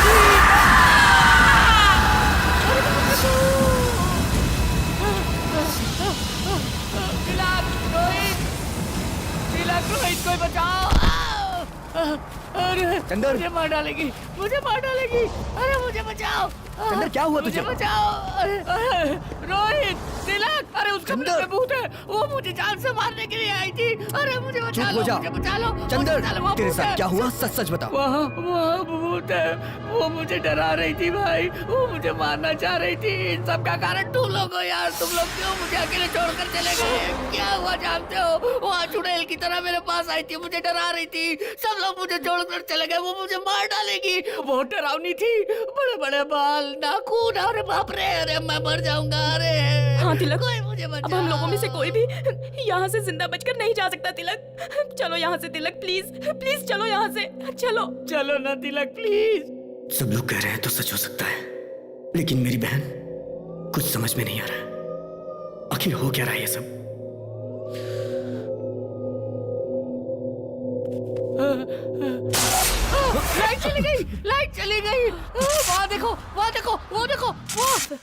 रोहित को बचाओ। अरे चंदर, मुझे मार डालेगी, मुझे मार डालेगी। अरे मुझे बचाओ। चंदर, क्या हुआ तुझे? मुझे बचाओ। अरे रोहित, तिलक, अरे उसका में भूत है। वो मुझे जान से मारने के लिए आई थी। अरे मुझे बचा लो, मुझे बचा लो। चंदर, तेरे साथ क्या हुआ? सच सच बता। वहाँ भूत है। वो मुझे डरा रही थी भाई। वो मुझे मारना चाह रही थी। इन सब का कारण तुम लोग हो यार। तुम लोग क्यों मुझे अकेले छोड़कर चले गए? क्या हुआ जानते हो? वहाँ चुड़ैल की तरह मेरे पास आई थी, मुझे डरा रही थी। सब लोग मुझे छोड़कर चले गए। वो मुझे मार डालेगी। बहुत डरावनी थी, बड़े बड़े बाल, नाखून। अरे बाप रे, अरे मैं मर जाऊंगा। अरे हाँ तिलक, कोई मुझे बचाओ। अब हम लोगों में से कोई भी यहाँ से जिंदा बचकर नहीं जा सकता तिलक। चलो यहाँ से तिलक, प्लीज प्लीज चलो यहाँ से। चलो चलो ना तिलक, प्लीज। सब लोग कह रहे हैं तो सच हो सकता है, लेकिन मेरी बहन, कुछ समझ में नहीं आ रहा है। आखिर हो क्या रहा है ये सब? लाइट चली गई, लाइट चली गई। वहाँ देखो, वहाँ देखो, वो देखो, वो।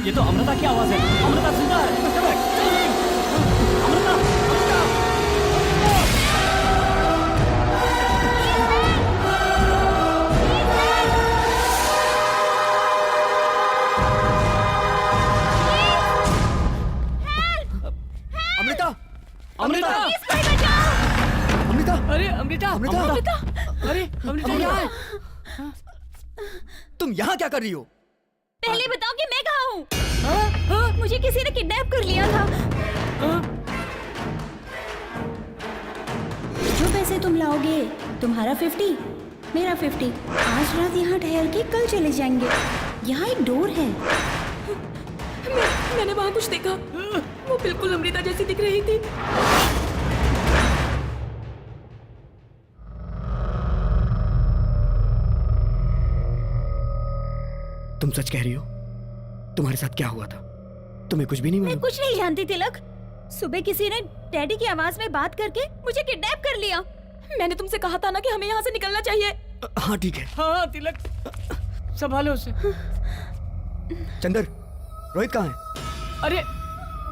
ये तो अमृता की आवाज है। अमृता जिंदा है। अमृता, अमृता। अमृता, अमृता, अमृता, अरे अमृता, अमृता, अरे अमृता यहाँ है। तुम यहाँ क्या कर रही हो? पहले बताओ कि मैं कहाँ हूँ? मुझे किसी ने किडनैप कर लिया था। जो पैसे तुम लाओगे, तुम्हारा 50, मेरा 50। आज रात यहाँ ठहर के कल चले जाएंगे। यहाँ एक डोर है। मैंने वहाँ कुछ देखा, वो बिल्कुल अमृता जैसी दिख रही थी। तुम सच कह रही हो? तुम्हारे साथ क्या हुआ था? तुम्हें कुछ भी नहीं मैं मालूम? कुछ नहीं जानती तिलक। सुबह किसी ने डैडी की आवाज में बात करके मुझे किडनैप कर लिया। मैंने तुमसे कहा था ना कि हमें यहाँ से निकलना चाहिए। हाँ ठीक है। हाँ तिलक, संभालो उसे। चंदर, रोहित कहाँ है? अरे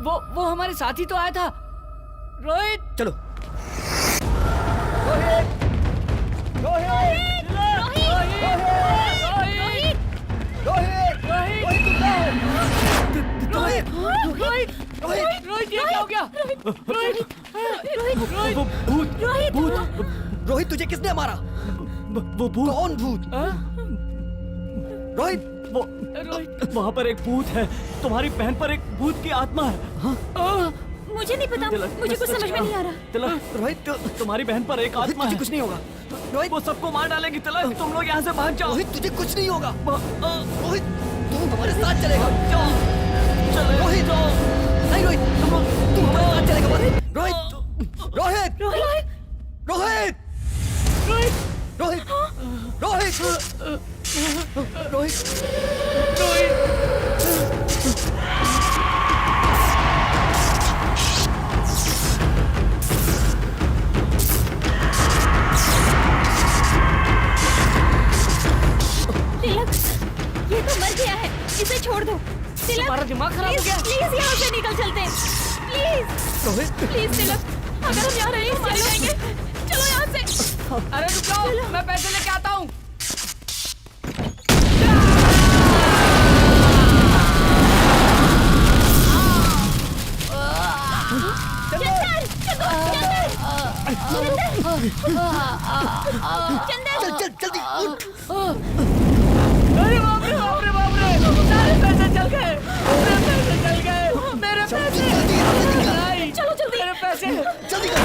वो हमारे साथ ही तो आया था। रोहित, चलो। रोहित ये क्या हो गया? रोहित, तुझे किसने मारा? वो भूत। कौन भूत? रोहित, रोहित, वहाँ पर एक भूत है। तुम्हारी बहन पर एक भूत की आत्मा है। हाँ? मुझे नहीं पता, तिलक, मुझे कुछ सच समझ में कहा। नहीं आ रहा। तिलक, रोहित, तुम्हारी बहन पर एक रोहित, आत्मा तुझे है। कुछ नहीं होगा। रोहित, वो सबको मार डालेगी। तिलक, तुम लोग यहाँ से भाग जाओ। रोहित, तुझे कुछ नहीं होगा। रोहित, तू हमारे साथ चलेगा। रोहित, नहीं रोहित, तू हमारे साथ चलेगा बस। रोहित, रोहित, रोहित, रोहित, रोहित, रोहित, रोहित, तिलक, ये तो मर गया है, इसे छोड़ दो। तिलक, तुम्हारा दिमाग खराब हो गया। प्लीज यहाँ से निकल चलते हैं। प्लीज रोहित, प्लीज तिलक, अगर हम यहाँ रहे मर जाएंगे। चलो यहाँ से। अरे रुक जाओ, मैं पैसे लेके आता हूँ। चल चल जल्दी उठ। अरे बाप रे बाप रे बाप रे, सारे पैसे चल गए। मेरे पैसे चल गए। मेरे पैसे। नहीं, चलो जल्दी। मेरे पैसे। जल्दी कर।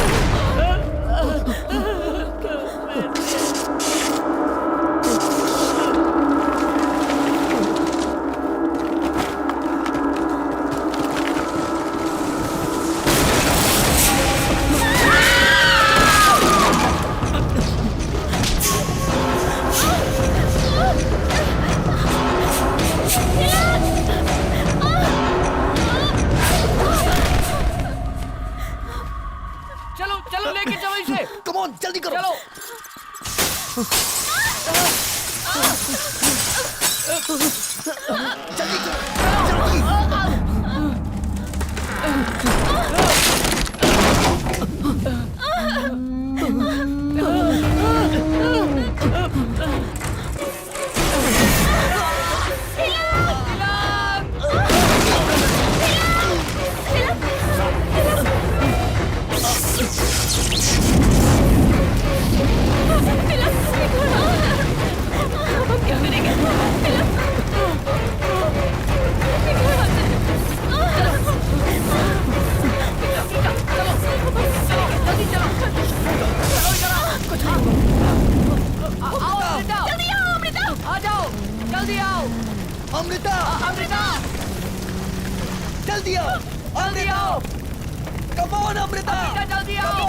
चलो चलो, लेके चलो इसे। कम ऑन, जल्दी करो। चलो। जल्दी करो, जल्दी। हम क्या करेंगे? आ जाओ, जल्दी आओ। अमृता, अमृता, जल्दी आओ। जल्दी आओ। Come on Amrita. जल्दी आओ।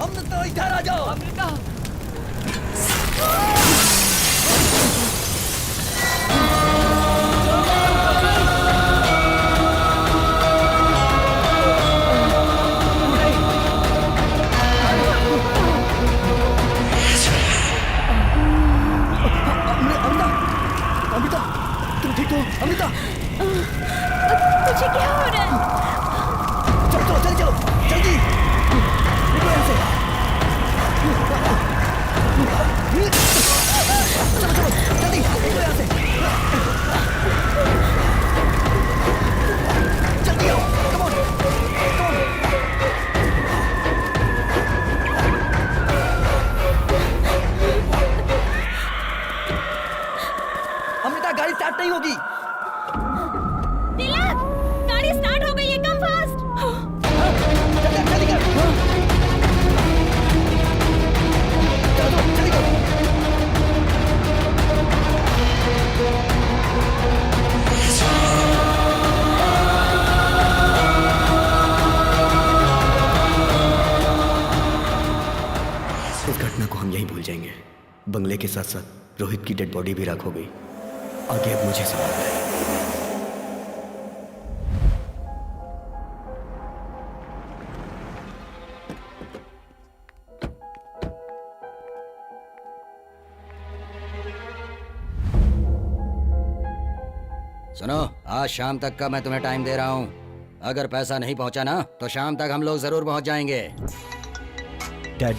अमृता, इधर आ जाओ। अमृता। अमृता, तुम ठीक हो? अमृता, तुझे क्या हो रहा है? चलो चलो जल्दी चलो, जल्दी निकलो यहाँ से। चलो चलो जल्दी निकलो यहाँ से। जल्दी आओ, come on, come on. Amrita, गाड़ी स्टार्ट नहीं होगी। तिलक, गाड़ी साथ साथ रोहित की डेड बॉडी भी राख हो गई। आगे अब मुझे संभालना है। सुनो, आज शाम तक का मैं तुम्हें टाइम दे रहा हूँ। अगर पैसा नहीं पहुँचा ना तो शाम तक हम लोग जरूर पहुँच जाएंगे। डैड,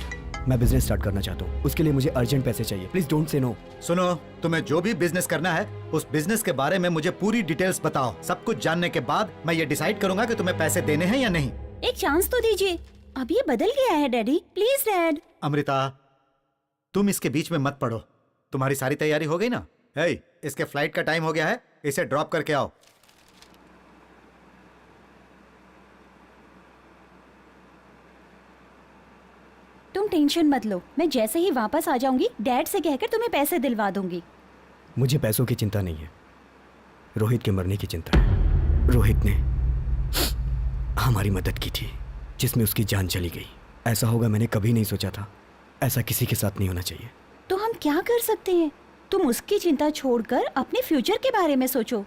मैं बिजनेस स्टार्ट करना चाहता हूँ, उसके लिए मुझे अर्जेंट पैसे चाहिए। Please don't say no. सुनो, तुम्हें जो भी बिजनेस करना है उस बिजनेस के बारे में मुझे पूरी डिटेल्स बताओ। सब कुछ जानने के बाद मैं ये डिसाइड करूंगा कि तुम्हें पैसे देने हैं या नहीं। एक चांस तो दीजिए। अब ये बदल गया है डैडी, प्लीज डैड। अमृता, तुम इसके बीच में मत पड़ो। तुम्हारी सारी तैयारी हो गई ना? हे, इसके फ्लाइट का टाइम हो गया है, इसे ड्रॉप करके आओ। तुम टेंशन मत लो, मैं जैसे ही वापस आ जाऊंगी डैड से कहकर तुम्हें पैसे दिलवा दूंगी। मुझे पैसों की चिंता नहीं है, रोहित के मरने की चिंता है। रोहित ने हमारी मदद की थी जिसमें उसकी जान चली गई। ऐसा होगा मैंने कभी नहीं सोचा था। ऐसा किसी के साथ नहीं होना चाहिए। तो हम क्या कर सकते हैं? तुम उसकी चिंता छोड़कर अपने फ्यूचर के बारे में सोचो।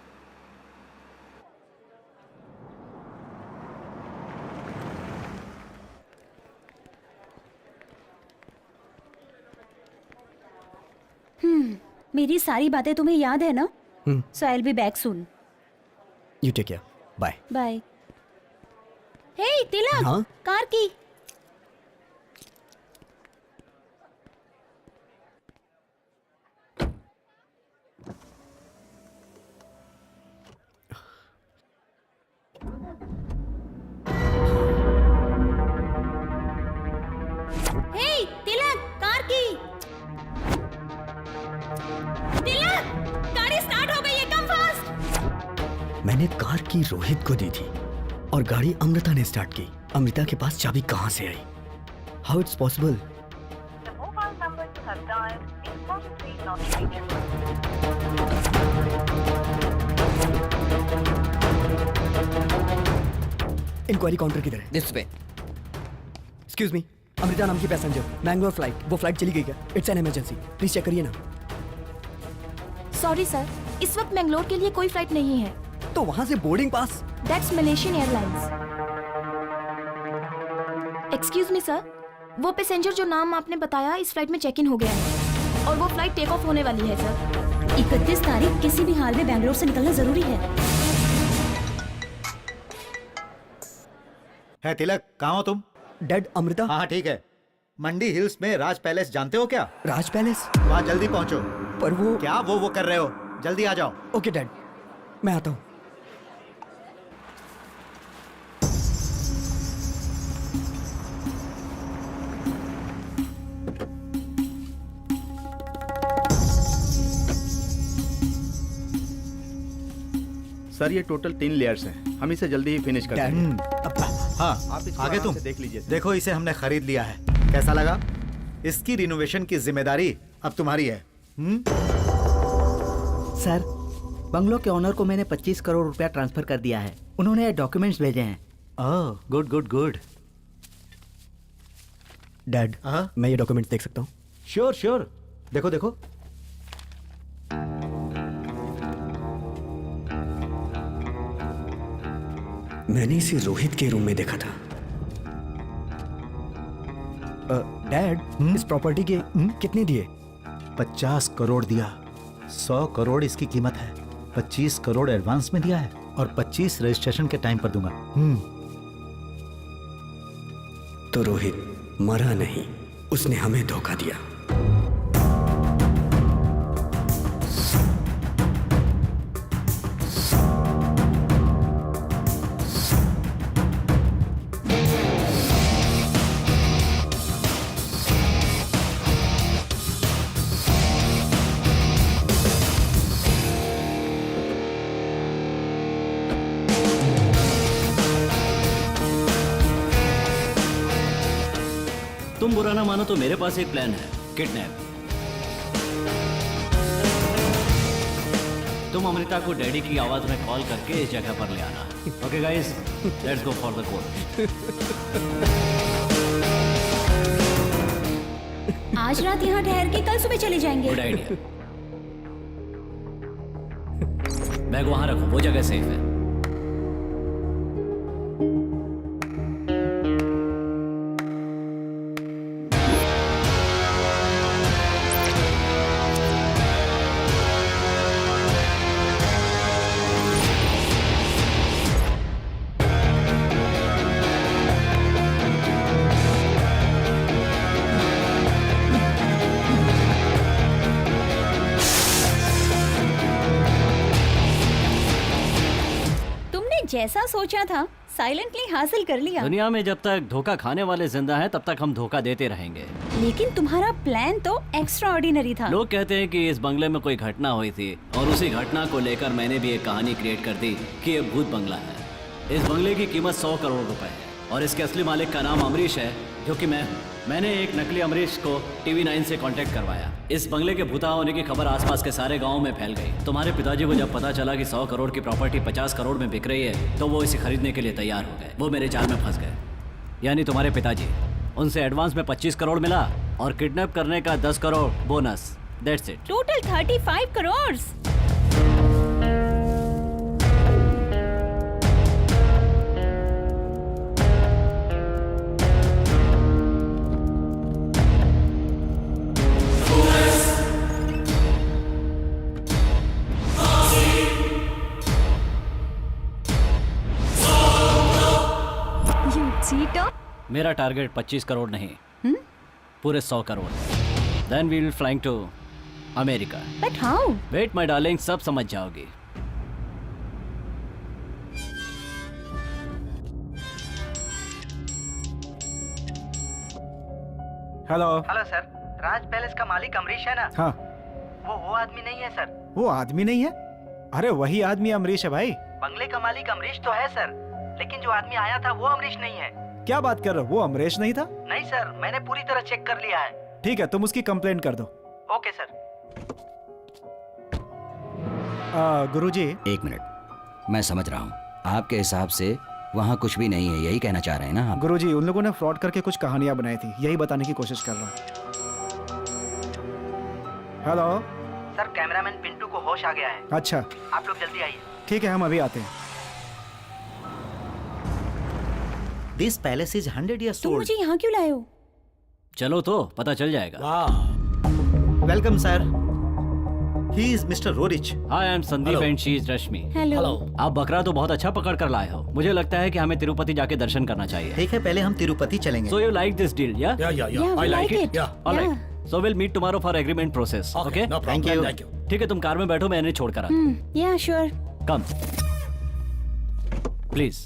मेरी सारी बातें तुम्हें याद है ना? So I will be back soon. You take care, bye. Bye. Hey Tilak, हाँ? कार की। हे तिलक, कार की। तिलक, गाड़ी स्टार्ट हो गई है, कम फास्ट। मैंने कार की रोहित को दी थी और गाड़ी अमृता ने स्टार्ट की। अमृता के पास चाबी कहाँ से आई? How it's possible? Inquiry counter किधर है? दिस पे। एक्सक्यूज मी, अमृता नाम की पैसेंजर, मैंगलोर फ्लाइट। वो फ्लाइट चली गई क्या? It's an emergency, please check करिए ना। सॉरी सर, इस वक्त मैंगलोर के लिए कोई फ्लाइट नहीं है। तो वहां से boarding pass? That's Malaysian airlines. Excuse me sir, वो पैसेंजर जो नाम आपने बताया इस फ्लाइट में चेक इन हो गया है और वो फ्लाइट टेक ऑफ होने वाली है सर। 31 तारीख किसी भी हाल में बैंगलोर से निकलना जरूरी है। है तिलक, कहाँ हो तुम? डैड, अमृता। हाँ ठीक है। मंडी हिल्स में राज पैलेस जानते हो क्या? राज पैलेस? वहाँ जल्दी पहुँचो। पर वो क्या वो कर रहे हो? जल्दी आ जाओ। ओके डैड, मैं आता हूँ। सर ये टोटल 3 लेयर्स हैं, हम इसे जल्दी ही फिनिश कर देंगे। हाँ, आप इसको आगे आराम तुम से देख लीजिए। देखो, इसे हमने खरीद लिया है। कैसा लगा? इसकी रिनोवेशन की जिम्मेदारी अब तुम्हारी है। सर, बंगलो के ओनर को मैंने 25 करोड़ रुपया ट्रांसफर कर दिया है। उन्होंने डॉक्यूमेंट्स भेजे हैं। ओह, गुड गुड गुड। डैड, मैं ये डॉक्यूमेंट देख सकता हूँ? श्योर श्योर, देखो देखो। मैंने इसे रोहित के रूम में देखा था। डैड, इस प्रॉपर्टी के कितने दिए? 50 करोड़ दिया। 100 करोड़ इसकी कीमत है। 25 करोड़ एडवांस में दिया है और 25 रजिस्ट्रेशन के टाइम पर दूंगा। तो रोहित मरा नहीं, उसने हमें धोखा दिया। तुम बुरा ना मानो तो मेरे पास एक प्लान है, किडनैप। तुम अमृता को डैडी की आवाज में कॉल करके इस जगह पर ले आना। Okay guys, let's go for the court. आज रात यहाँ ठहर के कल सुबह चले जाएंगे। Good idea. बैग वहां रखो, वो जगह सेफ है। तुमने जैसा सोचा था साइलेंटली हासिल कर लिया। दुनिया में जब तक धोखा खाने वाले जिंदा हैं, तब तक हम धोखा देते रहेंगे। लेकिन तुम्हारा प्लान तो एक्स्ट्रा ऑर्डिनरी था। लोग कहते हैं कि इस बंगले में कोई घटना हुई थी और उसी घटना को लेकर मैंने भी एक कहानी क्रिएट कर दी कि ये भूत बंगला है। इस बंगले की कीमत 100 करोड़ रुपए है और इसके असली मालिक का नाम अमरीश है, जो कि मैंने एक नकली अमरीश को TV9 से कांटेक्ट करवाया। इस बंगले के भूता होने की खबर आसपास के सारे गांव में फैल गई। तुम्हारे पिताजी को जब पता चला कि 100 करोड़ की प्रॉपर्टी 50 करोड़ में बिक रही है, तो वो इसे खरीदने के लिए तैयार हो गए। वो मेरे जाल में फंस गए, यानी तुम्हारे पिताजी। उनसे एडवांस में 25 करोड़ मिला और किडनैप करने का 10 crore bonus. That's it. Total 35 crore. मेरा टारगेट 25 करोड़ नहीं, पूरे 100 crore. Then we will flying to America. But how? Wait my darling, सब समझ जाओगी। Hello. Hello sir, Raj palace का मालिक अमरीश है ना? हाँ। वो आदमी नहीं है सर। वो आदमी नहीं है? अरे वही आदमी अमरीश है भाई। बंगले का मालिक अमरीश तो है सर, लेकिन जो आदमी आया था वो अमरीश नहीं है। क्या बात कर रहे हो? वो अमरीश नहीं था? नहीं सर, मैंने पूरी तरह चेक कर लिया है। ठीक है, तुम उसकी कंप्लेंट कर दो। Okay sir. गुरुजी। एक मिनट, मैं समझ रहा हूँ। आपके हिसाब से वहाँ कुछ भी नहीं है, यही कहना चाह रहे हैं ना आप? गुरुजी, उन लोगों ने फ्रॉड करके कुछ कहानियां बनाई थी, यही बताने की कोशिश कर रहा हूँ। हेलो सर, कैमरामैन पिंटू को होश आ गया है। अच्छा, आप लोग जल्दी आइए। ठीक है, हम अभी आते हैं। This palace is 100 years तुम old. मुझे यहाँ क्यों लाए हो? चलो तो पता चल जाएगा। Welcome, sir. He is Mr. Rorich. Hi, I am Sandeep and she is Rashmi. Hello. आप बकरा तो बहुत अच्छा पकड़ कर लाए हो। मुझे लगता है कि हमें तिरुपति जाके दर्शन करना चाहिए। ठीक है, पहले हम तिरुपति चलेंगे। So you like this deal, yeah? Yeah, we like it. All right. So we'll meet tomorrow for agreement process. Okay? No problem. Thank you. ठीक है, तुम कार में बैठो, मैं इन्हें छोड़ कर आता हूँ। Yeah, sure. Come. Please.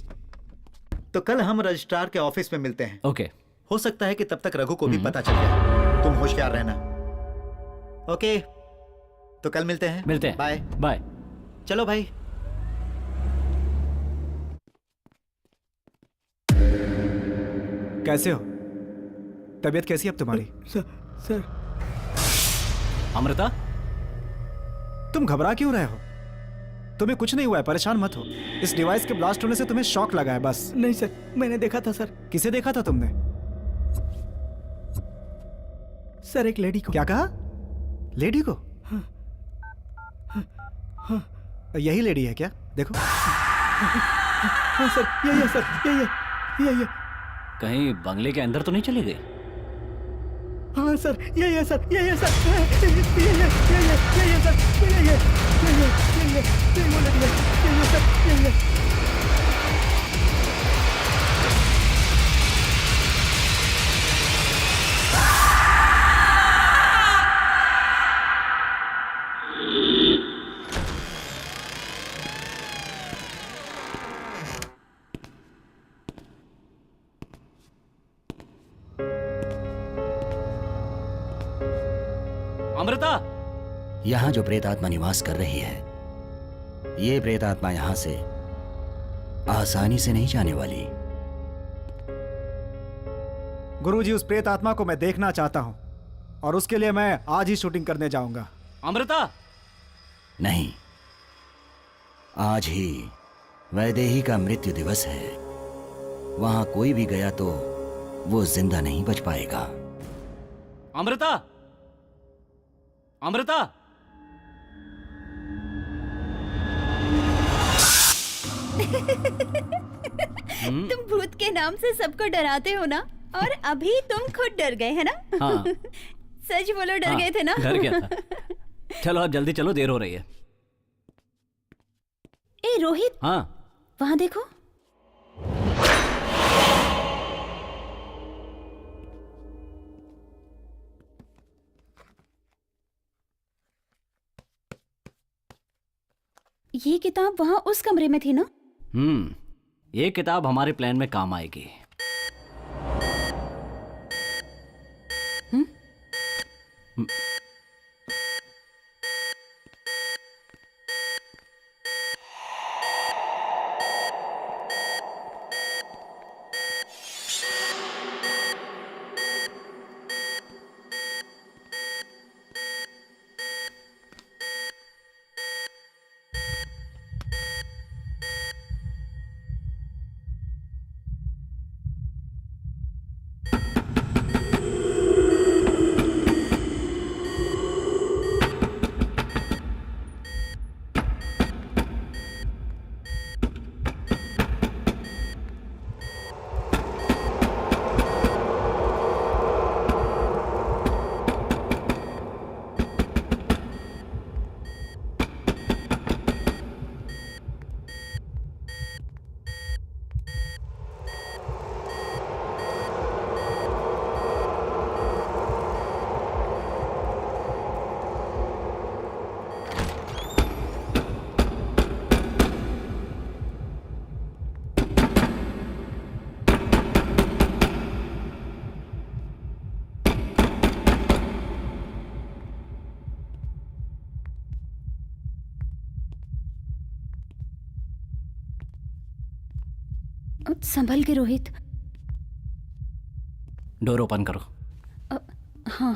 तो कल हम रजिस्ट्रार के ऑफिस में मिलते हैं। Okay. हो सकता है कि तब तक रघु को भी पता चल जाए। तुम होशियार रहना। ओके, तो कल मिलते हैं। मिलते हैं। Bye bye. चलो भाई। कैसे हो? तबीयत कैसी है अब तुम्हारी? सर। अमृता, तुम घबरा क्यों रहे हो? तुम्हें कुछ नहीं हुआ है, परेशान मत हो। इस डिवाइस के ब्लास्ट होने से तुम्हें शॉक लगा है बस। नहीं सर, मैंने देखा था सर। किसे देखा था तुमने? सर, एक लेडी को। क्या कहा? लेडी को? यही लेडी है क्या? देखो। हाँ सर, यही है सर, यही है। कहीं बंगले के अंदर तो नहीं चली गई? हाँ सर, यही है सर, यही है सर, यही है सर, यही है सर, यही है सर, यही है। अमृता, यहाँ जो प्रेतात्मा निवास कर रही है, ये प्रेतात्मा यहाँ से आसानी से नहीं जाने वाली। गुरुजी, उस प्रेत आत्मा को मैं देखना चाहता हूँ और उसके लिए मैं आज ही शूटिंग करने जाऊंगा। अमृता, नहीं, आज ही वैदेही का मृत्यु दिवस है। वहां कोई भी गया तो वो जिंदा नहीं बच पाएगा। अमृता, अमृता। तुम भूत के नाम से सबको डराते हो ना, और अभी तुम खुद डर गए है ना? हाँ। सच बोलो, डर गए थे ना? डर गया था। चलो अब जल्दी चलो, देर हो रही है। ए रोहित, हाँ वहां देखो। ये किताब वहां उस कमरे में थी ना? ये किताब हमारे प्लान में काम आएगी। संभल के रोहित। डोर ओपन करो। हाँ।